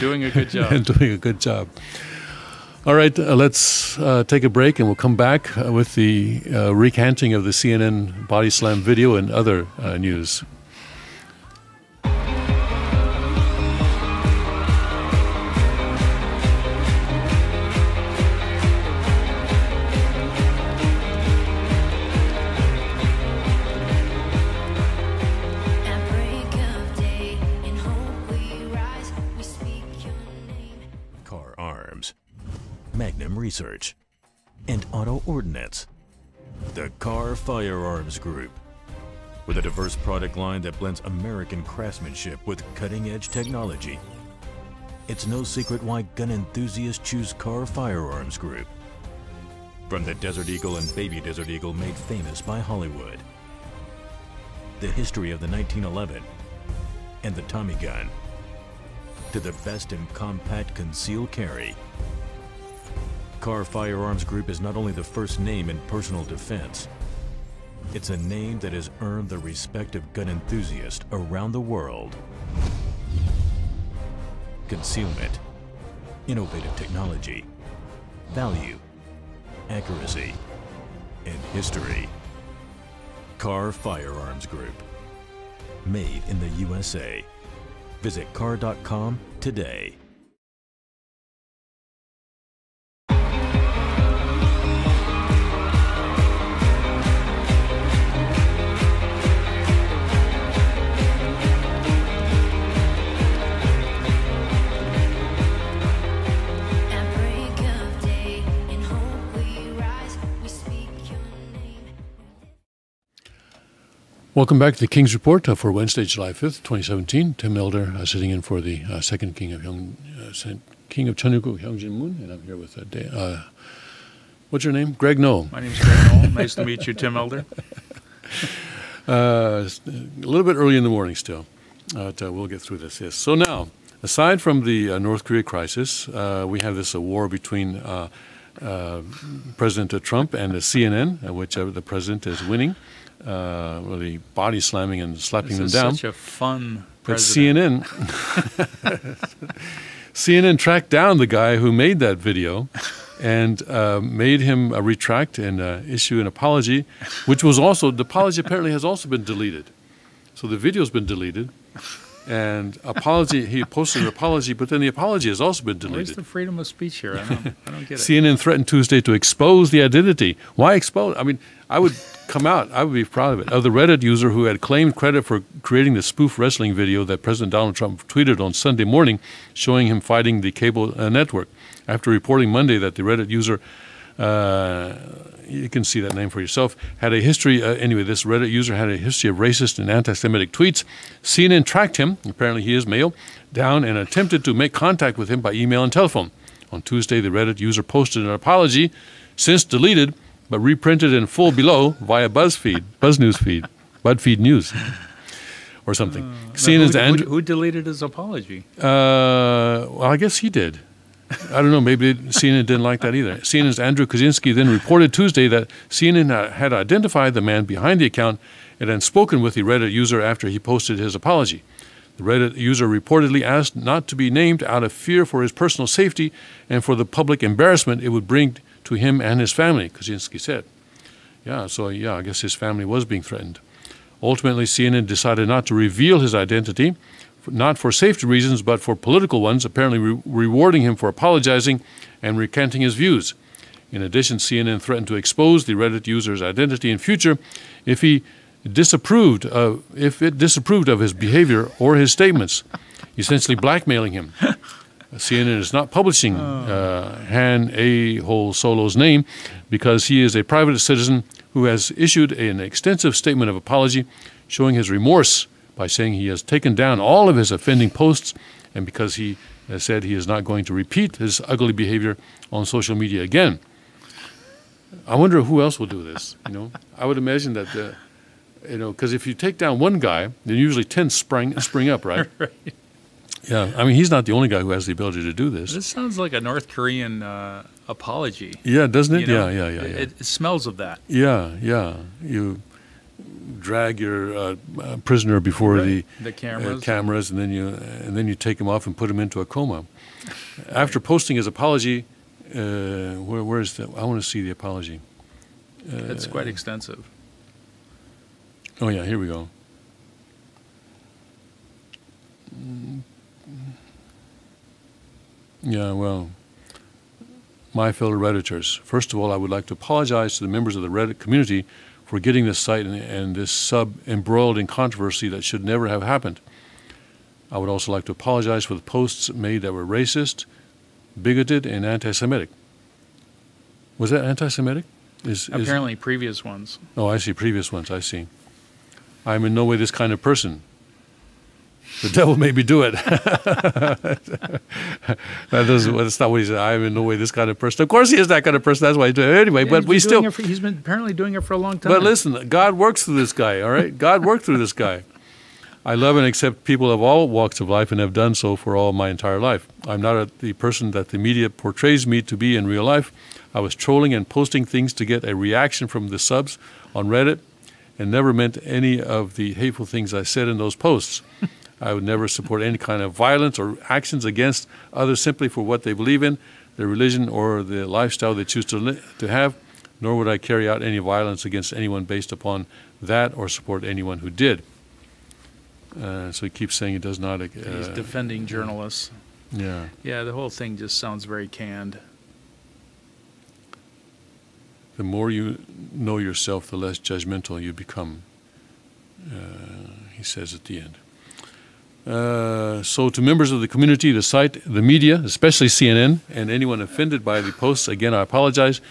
Doing a good job. And doing a good job. All right, let's take a break, and we'll come back with the recanting of the CNN body slam video and other news. At break of day, in hope we rise, we speak your name. Car Arms, Magnum Research, and Auto Ordnance. The Car Firearms Group. With a diverse product line that blends American craftsmanship with cutting-edge technology. It's no secret why gun enthusiasts choose Car Firearms Group. From the Desert Eagle and Baby Desert Eagle made famous by Hollywood. The history of the 1911 and the Tommy gun. To the best in compact concealed carry. Car Firearms Group is not only the first name in personal defense, it's a name that has earned the respect of gun enthusiasts around the world. Concealment, innovative technology, value, accuracy, and history. Car Firearms Group. Made in the USA. Visit car.com today. At break of day, in hope we rise, we speak your name. Welcome back to the King's Report for Wednesday, July 5th, 2017. Tim Elder sitting in for the second King of Cheongguk, Hyungjin Moon, and I'm here with what's your name? Greg Noel. My name's Greg Noel. Nice to meet you, Tim Elder. A little bit early in the morning still, but we'll get through this. Yes. So now, aside from the North Korea crisis, we have this war between President Trump and the CNN, which the president is winning, really body slamming and slapping them down. Such a fun But president. CNN tracked down the guy who made that video and made him retract and issue an apology, which was also, the apology apparently has also been deleted. So the video's been deleted, and he posted an apology, but then the apology has also been Where's deleted. the freedom of speech here? I don't get it. CNN threatened Tuesday to expose the identity. Why expose? I mean, I would come out, I would be proud of it, of the Reddit user who had claimed credit for creating the spoof wrestling video that President Donald Trump tweeted on Sunday morning showing him fighting the cable network. After reporting Monday that the Reddit user, you can see that name for yourself, had a history, this Reddit user had a history of racist and anti-Semitic tweets. CNN tracked him, apparently he is male, down and attempted to make contact with him by email and telephone. On Tuesday, the Reddit user posted an apology, since deleted, but reprinted in full below via BuzzFeed News, or something. CNN's Who deleted his apology? well, I guess he did. I don't know, maybe CNN didn't like that either. CNN's Andrew Kaczynski then reported Tuesday that CNN had identified the man behind the account and then spoken with the Reddit user after he posted his apology. The Reddit user reportedly asked not to be named out of fear for his personal safety and for the public embarrassment it would bring to him and his family, Kaczynski said. I guess his family was being threatened. Ultimately, CNN decided not to reveal his identity, not for safety reasons, but for political ones, apparently rewarding him for apologizing and recanting his views. In addition, CNN threatened to expose the Reddit user's identity in future if it disapproved of his behavior or his statements, essentially blackmailing him. CNN is not publishing Han A-Hole Solo's name because he is a private citizen who has issued an extensive statement of apology showing his remorse by saying he has taken down all of his offending posts and because he has said he is not going to repeat his ugly behavior on social media again. I wonder who else will do this, I would imagine that, because if you take down one guy, then usually 10 spring up, right? Right. Yeah, I mean, he's not the only guy who has the ability to do this. This sounds like a North Korean apology. Yeah, doesn't it? Yeah. Yeah. It smells of that. Yeah. You drag your prisoner before the cameras, and then you take him off and put him into a coma. After posting his apology, where is that? I want to see the apology. It's quite extensive. Oh yeah, here we go. Yeah, well, my fellow Redditors, first of all, I would like to apologize to the members of the Reddit community for getting this site and this sub embroiled in controversy that should never have happened. I would also like to apologize for the posts made that were racist, bigoted, and anti-Semitic. Was that anti-Semitic? Apparently previous ones. Oh, I see, previous ones, I see. I am in no way this kind of person. The devil made me do it. That's not what he said. I am in no way this kind of person. Of course he is that kind of person. That's why he's doing it. Anyway, but he's been apparently doing it for a long time. But listen, God works through this guy, all right? God worked through this guy. I love and accept people of all walks of life and have done so for all my entire life. I'm not the person that the media portrays me to be in real life. I was trolling and posting things to get a reaction from the subs on Reddit and never meant any of the hateful things I said in those posts. I would never support any kind of violence or actions against others simply for what they believe in, their religion, or the lifestyle they choose to have, nor would I carry out any violence against anyone based upon that or support anyone who did. So he keeps saying he does not... He's defending journalists. Yeah. Yeah, the whole thing just sounds very canned. The more you know yourself, the less judgmental you become, he says at the end. So to members of the community, the site, the media, especially CNN, and anyone offended by the posts, again, I apologize.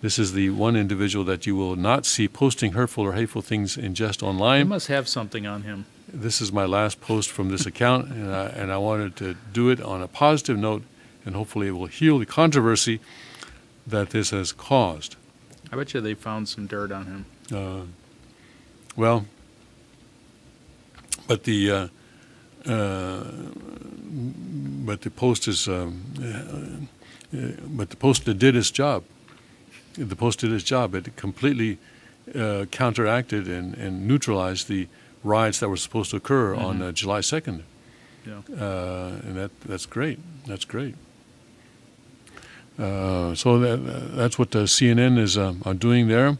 This is the one individual that you will not see posting hurtful or hateful things in jest He online. must have something on him. This is my last post from this account, and I wanted to do it on a positive note, and hopefully it will heal the controversy that this has caused. I bet you they found some dirt on him. Well, but the post is but the post did its job. The post did its job. It completely counteracted and neutralized the riots that were supposed to occur on July 2nd. Yeah. And that's great. That's great. So that's what CNN is are doing there.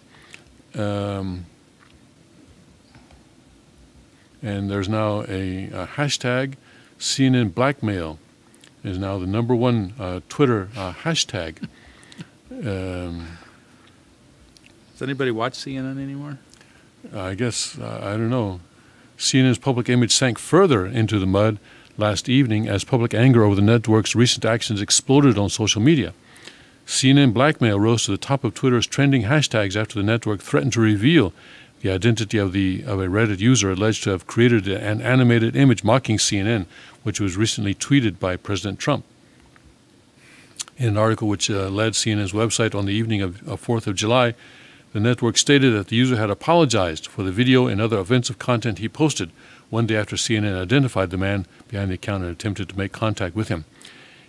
And there's now a hashtag. CNN blackmail is now the #1 Twitter hashtag. Does anybody watch CNN anymore? I guess, I don't know. CNN's public image sank further into the mud last evening as public anger over the network's recent actions exploded on social media. CNN blackmail rose to the top of Twitter's trending hashtags after the network threatened to reveal the identity of a Reddit user alleged to have created an animated image mocking CNN, which was recently tweeted by President Trump. In an article which led CNN's website on the evening of 4th of July, the network stated that the user had apologized for the video and other offensive content he posted one day after CNN identified the man behind the account and attempted to make contact with him.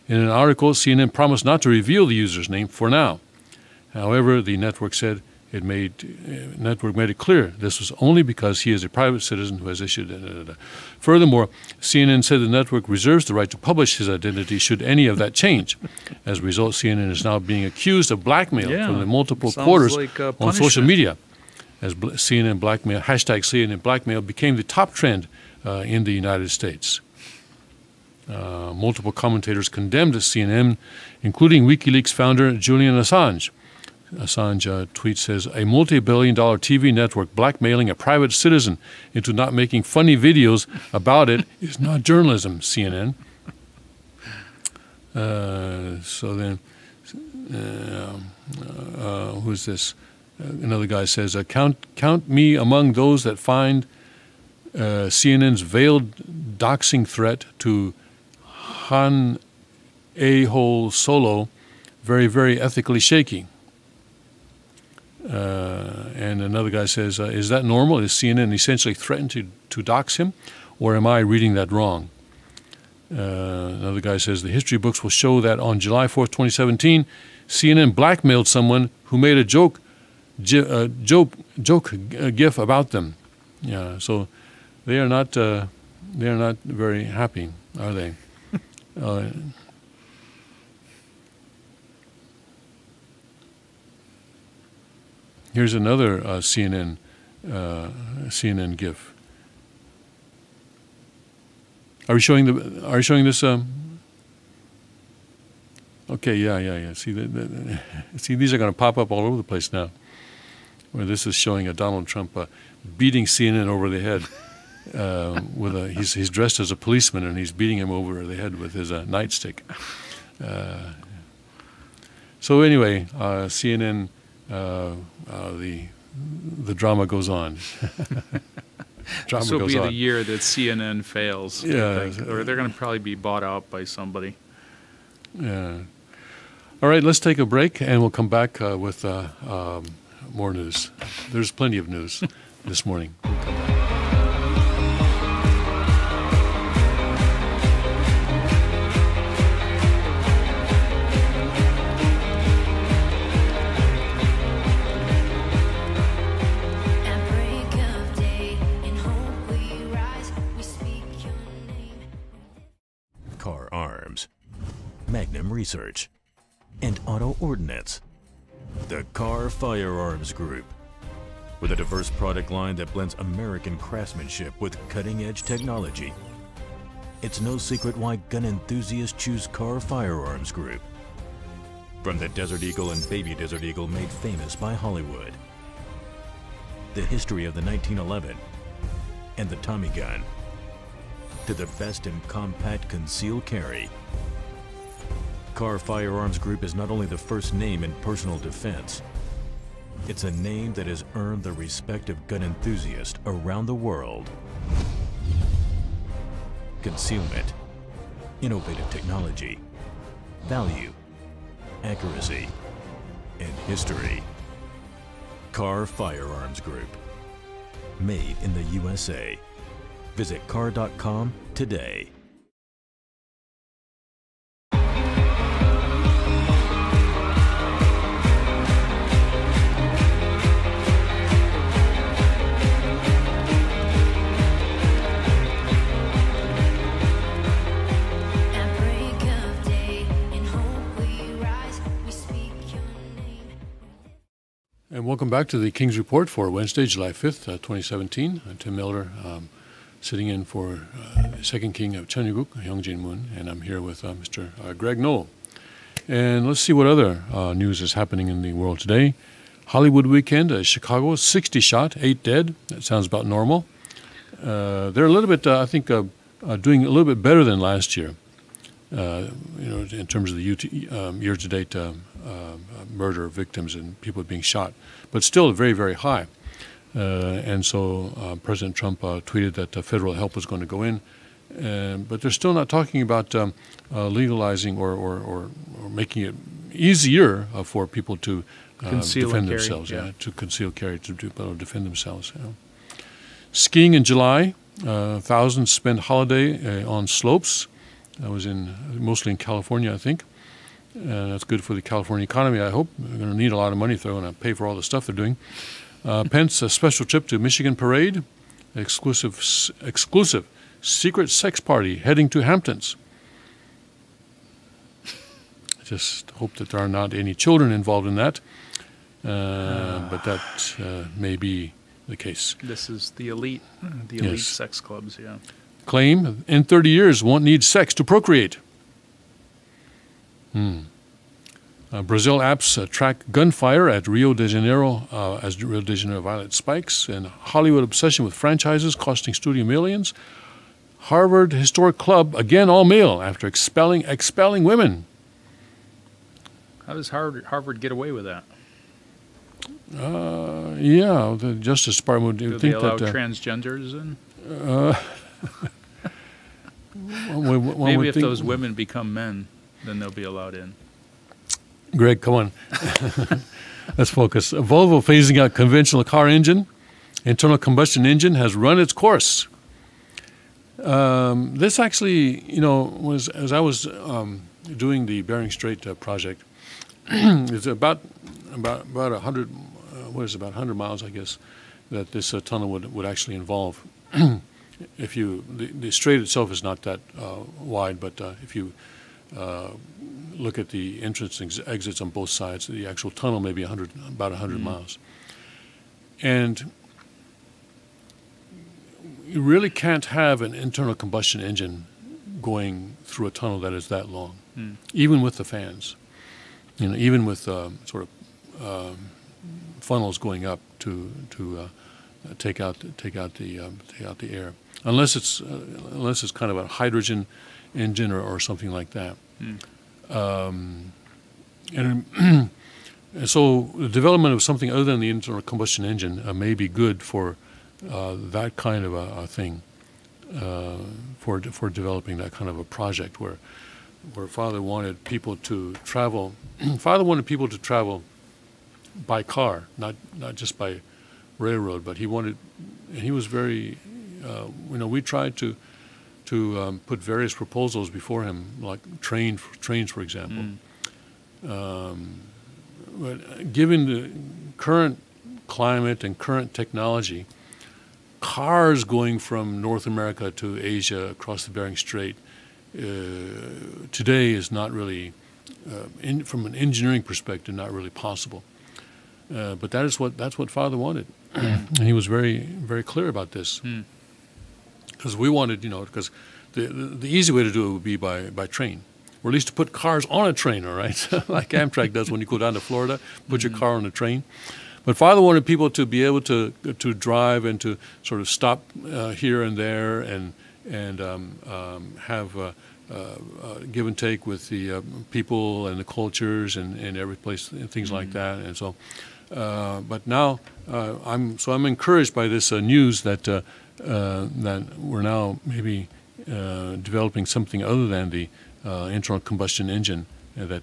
In an article, CNN promised not to reveal the user's name for now. However, the network said network made it clear this was only because he is a private citizen who has issued. Furthermore, CNN said the network reserves the right to publish his identity should any of that change. As a result, CNN is now being accused of blackmail from the multiple quarters like, on social media. As CNN blackmail, hashtag CNN blackmail became the top trend in the United States. Multiple commentators condemned CNN, including WikiLeaks founder Julian Assange. Assange tweet says, a multi-billion-dollar TV network blackmailing a private citizen into not making funny videos about it is not journalism, CNN. So then, who's this? Another guy says, count me among those that find CNN's veiled doxing threat to Han A-hole Solo very, very ethically shaky. And another guy says, is that normal? Is CNN essentially threatened to dox him? Or am I reading that wrong? Another guy says, the history books will show that on July 4th, 2017, CNN blackmailed someone who made a joke gif about them. Yeah, so they are not very happy, are they? Here's another CNN GIF. Are you showing this? Okay, yeah. See, see, these are going to pop up all over the place now. Where this is showing a Donald Trump beating CNN over the head he's dressed as a policeman and he's beating him over the head with his nightstick. So anyway, CNN. The drama goes on. This will be the year that CNN fails. Yeah, I think. Or they're going to probably be bought out by somebody. Yeah. All right, let's take a break, and we'll come back with more news. There's plenty of news this morning. We'll come back. Car Arms, Magnum Research, and Auto Ordnance. The Car Firearms Group. With a diverse product line that blends American craftsmanship with cutting-edge technology. It's no secret why gun enthusiasts choose Car Firearms Group. From the Desert Eagle and Baby Desert Eagle made famous by Hollywood. The history of the 1911 and the Tommy gun. To the best in compact concealed carry. Carr Firearms Group is not only the first name in personal defense, it's a name that has earned the respect of gun enthusiasts around the world. Concealment, innovative technology, value, accuracy, and history. Carr Firearms Group. Made in the USA. Visit carr.com today. At break of day, in hope we rise, we speak your name. And welcome back to the King's Report for Wednesday, July 5th, 2017. I'm Tim Miller, sitting in for the second king of Cheongguk, Hyungjin Moon, and I'm here with Mr. Greg Noll. And let's see what other news is happening in the world today. Hollywood weekend, Chicago, 60 shot, 8 dead. That sounds about normal. They're a little bit, I think, doing a little bit better than last year. In terms of the year-to-date murder victims and people being shot, but still very, very high. And so President Trump tweeted that federal help was going to go in, but they're still not talking about legalizing or making it easier for people to Conceal defend and carry, themselves, yeah. to conceal carry, to defend themselves. Skiing in July, thousands spent holiday on slopes. I was mostly in California, I think. That's good for the California economy, I hope. They're going to need a lot of money if they're going to pay for all the stuff they're doing. Pence, a special trip to Michigan Parade, exclusive secret sex party heading to Hamptons. I just hope that there are not any children involved in that, but that may be the case. This is the elite Yes. sex clubs, yeah. Claim in 30 years won't need sex to procreate. Brazil apps track gunfire at Rio de Janeiro as Rio de Janeiro violence spikes, and Hollywood obsession with franchises costing studio millions. Harvard Historic Club again all male after expelling women. How does Harvard get away with that? Yeah, the Justice Department Do would they think allow that. transgenders in? One Maybe would if think- those women become men, then they'll be allowed in. Greg, come on. Let's focus. Volvo phasing out conventional car engine. Internal combustion engine has run its course. This actually, was as I was doing the Bering Strait project. It's about 100. About 100 miles, I guess, that this tunnel would actually involve. The strait itself is not that wide, but if you look at the entrance and exits on both sides, the actual tunnel may be about 100 miles. And you really can't have an internal combustion engine going through a tunnel that is that long, even with the fans. Even with sort of funnels going up to take out the air, unless it's kind of a hydrogen engine or something like that. And so the development of something other than the internal combustion engine may be good for that kind of a thing, for developing that kind of a project where Father wanted people to travel. Father wanted people to travel by car, not just by railroad, but he was very, we tried to put various proposals before him, like trains, for example. But given the current climate and current technology, cars going from North America to Asia across the Bering Strait today is not really, from an engineering perspective, not really possible. But that's what Father wanted, and he was very, very clear about this. Because we wanted, because the easy way to do it would be by train, or at least to put cars on a train, all right, like Amtrak does when you go down to Florida, put your car on a train. But Father wanted people to be able to drive and to sort of stop here and there and have give and take with the people and the cultures and every place and things like that. And so, but now I'm encouraged by this news that that we're now maybe developing something other than the internal combustion engine that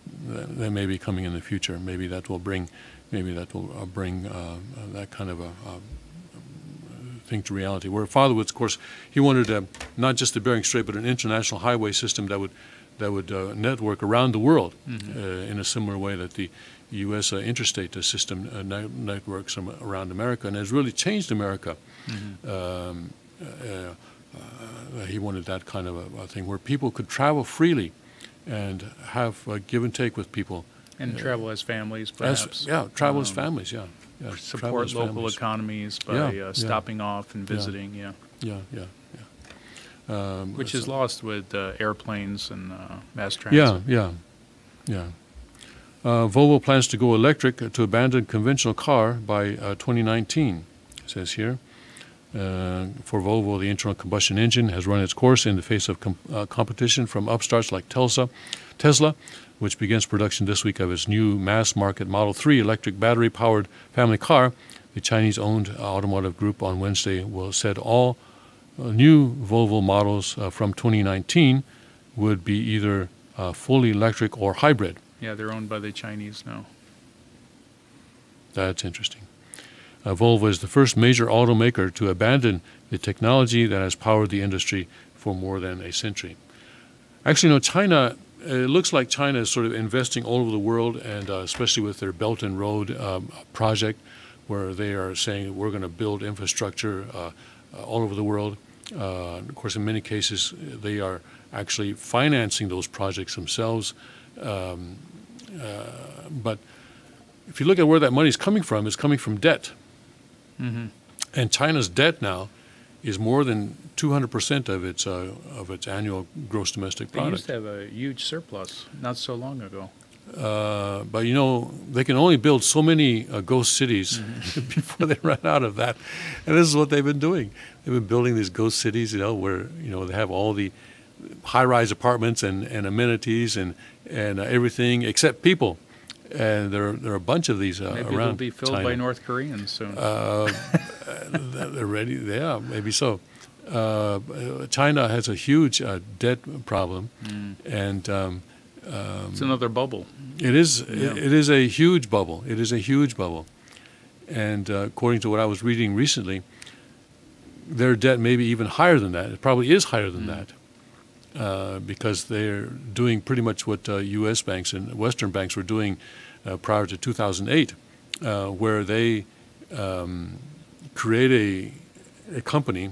may be coming in the future. Maybe that will bring that kind of a thing to reality. Where Father was, of course, he wanted not just the Bering Strait, but an international highway system that would network around the world in a similar way that the U.S. Interstate system networks around America, and has really changed America. He wanted that kind of a thing where people could travel freely and have give and take with people. And travel as families, perhaps. Travel as families, travel Support as local families. economies by stopping off and visiting, which is lost with airplanes and mass transit. Volvo plans to go electric to abandon conventional car by 2019, it says here. For Volvo, the internal combustion engine has run its course in the face of competition from upstarts like Tesla, which begins production this week of its new mass-market Model 3 electric battery-powered family car. The Chinese-owned automotive group on Wednesday said all new Volvo models from 2019 would be either fully electric or hybrid. Yeah, they're owned by the Chinese now. That's interesting. Volvo is the first major automaker to abandon the technology that has powered the industry for more than a century. Actually, China, it looks like China is sort of investing all over the world, and especially with their Belt and Road project, where they are saying we're going to build infrastructure all over the world. Of course, in many cases, they are actually financing those projects themselves. But if you look at where that money is coming from, it's coming from debt. And China's debt now is more than 200% of its annual gross domestic They product. used to have a huge surplus not so long ago. But they can only build so many ghost cities before they run out of that. And this is what they've been doing. They've been building these ghost cities, where they have all the high-rise apartments and amenities and everything except people. And there are a bunch of these Maybe around they'll be filled China. by North Koreans soon. They're ready. Yeah, maybe so. China has a huge debt problem, and It's another bubble. it is Yeah. it is a huge bubble. It is a huge bubble, and according to what I was reading recently, their debt may be even higher than that. It probably is higher than that. Because they're doing pretty much what U.S. banks and Western banks were doing prior to 2008, where they create a company,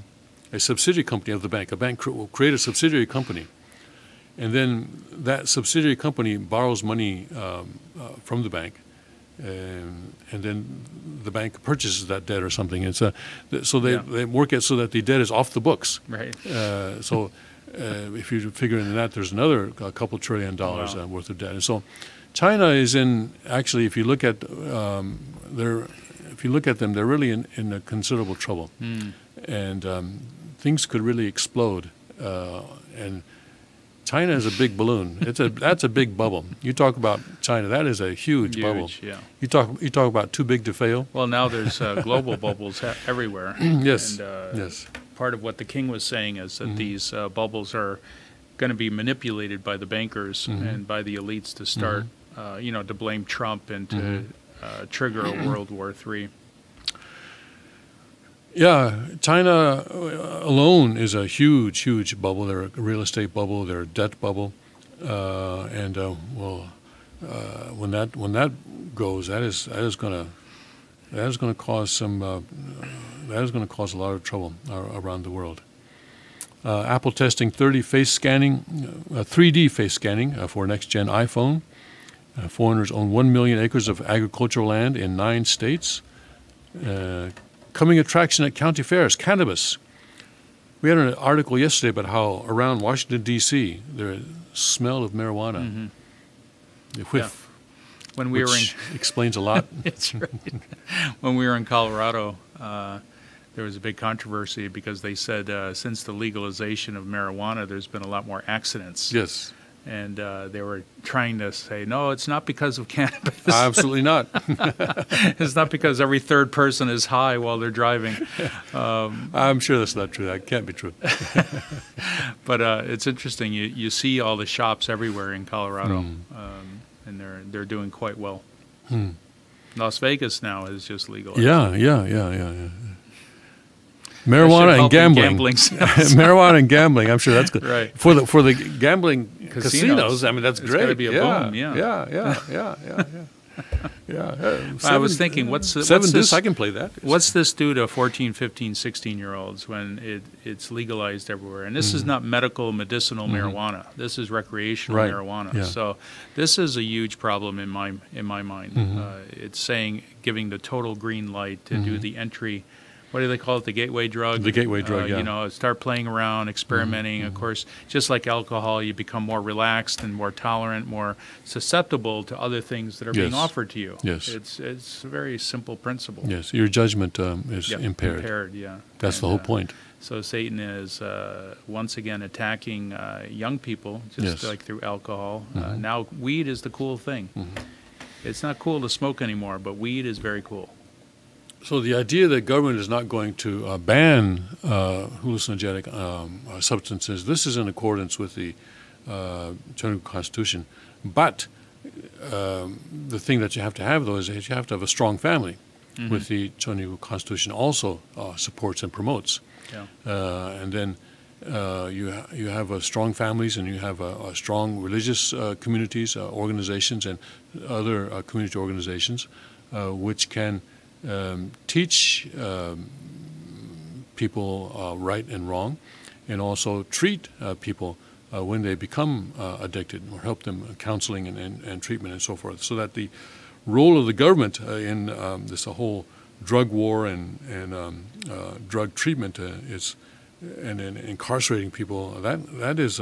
a subsidiary company of the bank. A bank will create a subsidiary company, and then that subsidiary company borrows money from the bank, and then the bank purchases that debt or something. And so they work it so that the debt is off the books. Right. If you figure in that, there's another couple $1 trillion worth of debt. And so China is actually, if you look at them, they're really in a considerable trouble. And things could really explode. And China is a big balloon. That's a big bubble. You talk about China, that is a huge bubble. Yeah. You talk about too big to fail. Well, now there's global bubbles everywhere. Yes. And, Yes. Part of what the king was saying is that these bubbles are going to be manipulated by the bankers and by the elites to start, to blame Trump and to trigger a World War III. Yeah, China alone is a huge, huge bubble. They're a real estate bubble. They're a debt bubble, when that goes, that is going to cause some. That is going to cause a lot of trouble around the world. Apple testing 3D face scanning for next-gen iPhone. Foreigners own 1 million acres of agricultural land in 9 states. Coming attraction at county fairs, cannabis. We had an article yesterday about how around Washington, D.C., the smell of marijuana, the whiff, When we which explains a lot. It's right. When we were in Colorado, there was a big controversy because they said since the legalization of marijuana, there's been a lot more accidents. Yes. And they were trying to say, no, it's not because of cannabis. Absolutely not. It's not because every third person is high while they're driving. I'm sure that's not true. That can't be true. But it's interesting. You see all the shops everywhere in Colorado, and they're doing quite well. Las Vegas now is just legalized. Yeah. Marijuana and gambling. Marijuana and gambling. I'm sure that's good. Right. For the gambling casinos. I mean, that's It's great. gotta be a boom, yeah. I was thinking, what's this? this? I can play that. What's this do to 14, 15, 16-year-olds when it's legalized everywhere? And this is not medicinal marijuana. This is recreational Right. marijuana. Yeah. So this is a huge problem in my mind. It's saying giving the total green light to do the entry. What do they call it? The gateway drug? The gateway drug, yeah. You know, start playing around, experimenting. Of course, just like alcohol, you become more relaxed and more tolerant, more susceptible to other things that are being Yes. offered to you. Yes. It's a very simple principle. Yes, your judgment is Yeah, impaired. yeah. That's the And, whole point. So Satan is once again attacking young people, just Yes. like through alcohol. Now weed is the cool thing. It's not cool to smoke anymore, but weed is very cool. So the idea that government is not going to ban hallucinogenic substances, this is in accordance with the Chinese Constitution. But the thing that you have to have, though, is that you have to have a strong family, which the Chinese Constitution also supports and promotes. Yeah. And then you have strong families, and you have strong religious communities, organizations, and other community organizations, which can teach people right and wrong, and also treat people when they become addicted, or help them counseling and treatment and so forth. So that the role of the government in this whole drug war and drug treatment is and incarcerating people, that is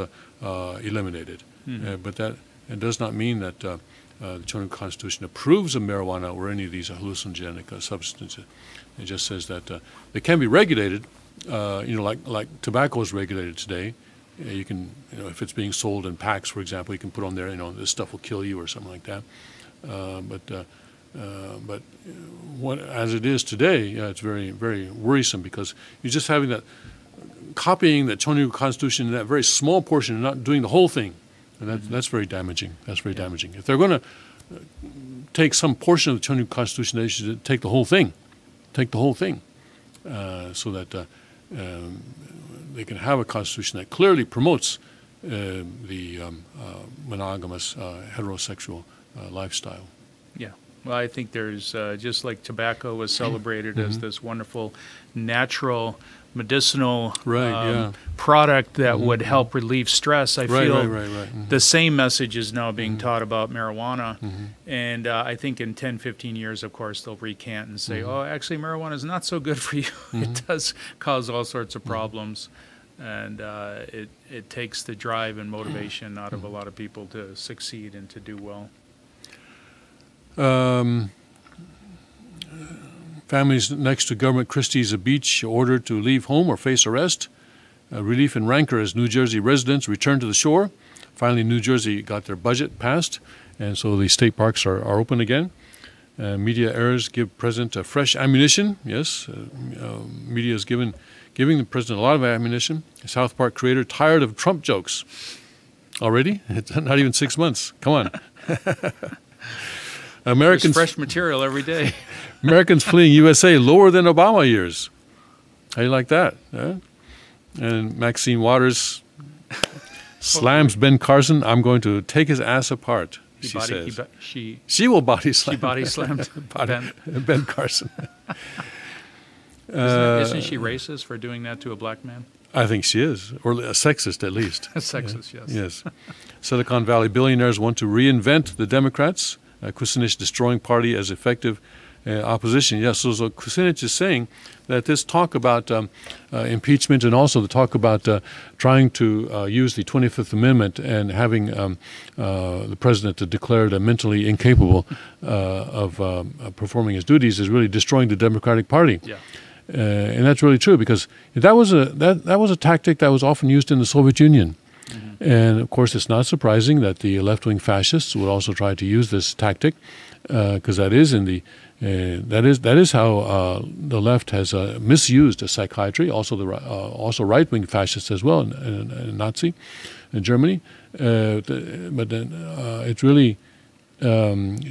eliminated. But that it does not mean that the Chinese Constitution approves of marijuana or any of these hallucinogenic substances. It just says that they can be regulated, like tobacco is regulated today. You can, if it's being sold in packs, for example, you can put on there, this stuff will kill you or something like that. But what, as it is today, it's very, very worrisome, because you're just having that, copying the Chinese Constitution in that very small portion and not doing the whole thing. And that's very damaging. That's very damaging. If they're going to take some portion of the Chinese Constitution, they should take the whole thing. Take the whole thing, so that they can have a constitution that clearly promotes the monogamous heterosexual lifestyle. Yeah. Well, I think there's, just like tobacco was celebrated as this wonderful, natural, medicinal product that would help relieve stress, I feel the same message is now being taught about marijuana. And I think in 10, 15 years, of course, they'll recant and say, oh, actually, marijuana is not so good for you. It does cause all sorts of problems. And it takes the drive and motivation out of a lot of people to succeed and to do well. Families next to Government Christie's Beach ordered to leave home or face arrest. Relief and rancor as New Jersey residents return to the shore. Finally, New Jersey got their budget passed, and so the state parks are open again. Media errors give President fresh ammunition. Yes, media is giving the President a lot of ammunition. South Park creator tired of Trump jokes. Already? It's not even 6 months. Come on. There's fresh material every day. Americans fleeing USA lower than Obama years. How do you like that? And Maxine Waters slams Ben Carson. I'm going to take his ass apart, she says. She will body slam. She body slammed Ben Carson. Isn't she racist for doing that to a black man? I think she is, or a sexist at least. Sexist, yes. Yes. Silicon Valley billionaires want to reinvent the Democrats. Kucinich destroying party as effective opposition. Yes, so Kucinich is saying that this talk about impeachment, and also the talk about trying to use the 25th Amendment and having the president declared mentally incapable of performing his duties, is really destroying the Democratic Party. Yeah. And that's really true, because that was a tactic that was often used in the Soviet Union. And of course, it's not surprising that the left-wing fascists would also try to use this tactic, because that is how the left has misused psychiatry. Also right-wing fascists as well in Nazi in Germany. But it's really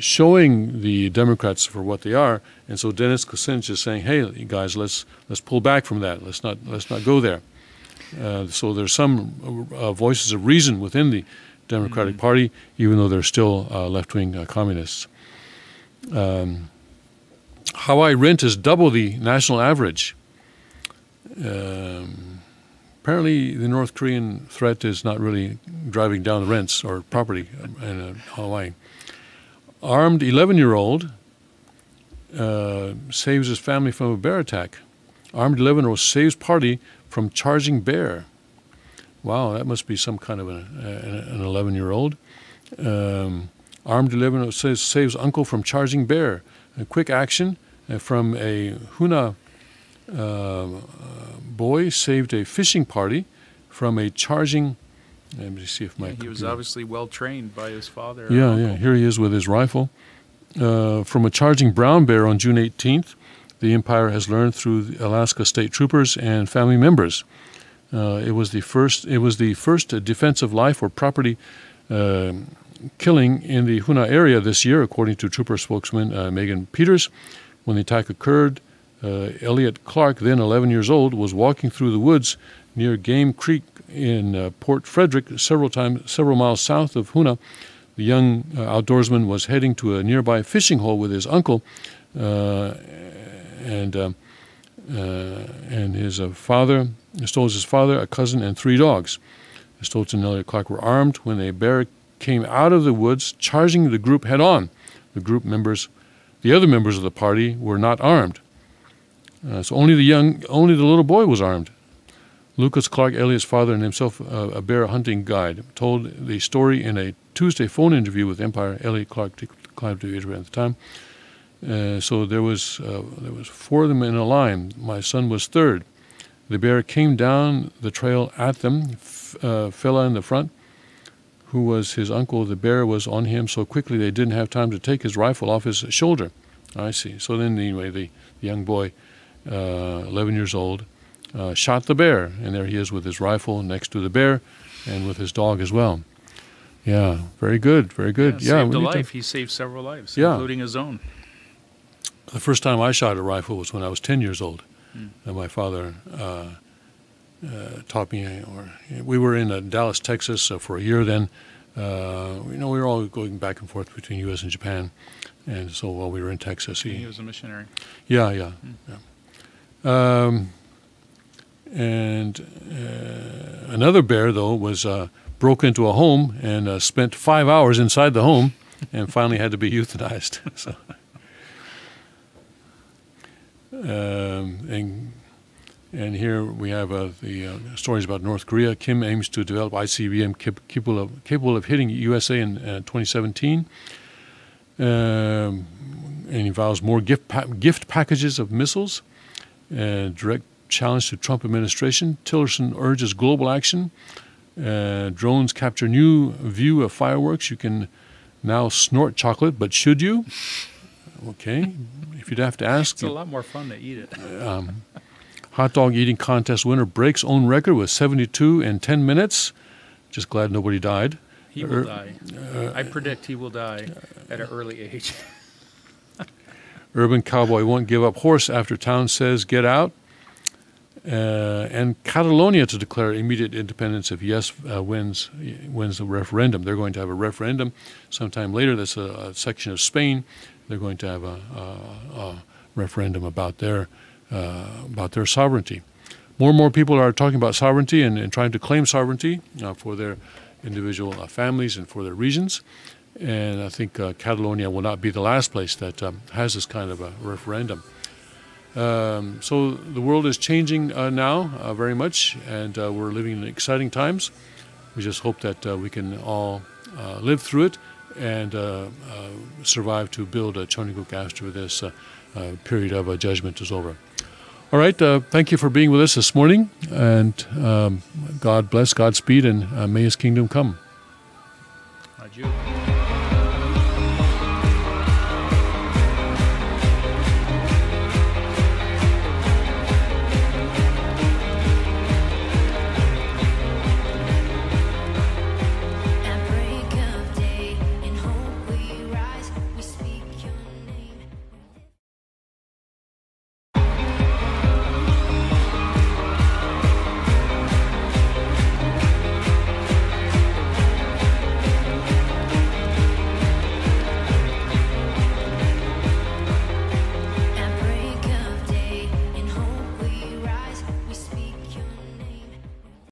showing the Democrats for what they are. And so Denis Kucinich is saying, "Hey, you guys, let's pull back from that. Let's not go there." So there's some voices of reason within the Democratic Party, even though they're still left-wing communists. Hawaii rent is double the national average. Apparently, the North Korean threat is not really driving down the rents or property in Hawaii. Armed 11-year-old saves his family from a bear attack. Armed 11-year-old saves party from charging bear. Wow, that must be some kind of an 11-year-old. Armed 11-year-old saves uncle from charging bear. A quick action from a Huna boy saved a fishing party from a charging. Let me see if my He was obviously well trained by his father. Yeah. Here he is with his rifle. From a charging brown bear on June 18th. The Empire has learned through the Alaska State Troopers and family members. It was the first defensive life or property killing in the Huna area this year, according to Trooper spokesman Megan Peters. When the attack occurred, Elliot Clark, then 11 years old, was walking through the woods near Game Creek in Port Frederick, several miles south of Huna. The young outdoorsman was heading to a nearby fishing hole with his uncle, and his father, Stoltz's father, a cousin, and 3 dogs. Stoltz and Elliot Clark were armed when a bear came out of the woods, charging the group head-on. The other members of the party were not armed. So only the little boy was armed. Lucas Clark, Elliot's father, and himself, a bear hunting guide, told the story in a Tuesday phone interview with Empire. Elliot Clark declined to interview at the time. So there was 4 of them in a line. My son was third. The bear came down the trail at them. Fella in the front, who was his uncle, the bear was on him so quickly they didn't have time to take his rifle off his shoulder. I see. So then, anyway, the young boy, 11 years old, shot the bear, and there he is with his rifle next to the bear and with his dog as well. Yeah, very good, very good. Yeah, saved a life. He saved several lives, including his own. The first time I shot a rifle was when I was 10 years old. And my father taught me, we were in Dallas, Texas for a year then. We were all going back and forth between U.S. and Japan. And so while we were in Texas, he was a missionary. Yeah. And another bear, though, was broke into a home and spent 5 hours inside the home and finally had to be euthanized. So, and here we have the stories about North Korea. Kim aims to develop ICBM capable of hitting USA in 2017. And he vows more gift packages of missiles. Direct challenge to Trump administration. Tillerson urges global action. Drones capture new view of fireworks. You can now snort chocolate, but should you? Okay, if you'd have to ask. It's a lot more fun to eat it. Hot dog eating contest winner breaks own record with 72 in 10 minutes. Just glad nobody died. He will die. I predict he will die at an early age. Urban cowboy won't give up horse after town says get out. And Catalonia to declare immediate independence if yes wins the referendum. They're going to have a referendum sometime later. That's a section of Spain. They're going to have a referendum about their sovereignty. More and more people are talking about sovereignty and trying to claim sovereignty for their individual families and for their regions. And I think Catalonia will not be the last place that has this kind of a referendum. So the world is changing now very much, and we're living in exciting times. We just hope that we can all live through it and survive to build Choniguk after this period of judgment is over. All right. Thank you for being with us this morning, and God bless, Godspeed, and may His kingdom come. Adieu.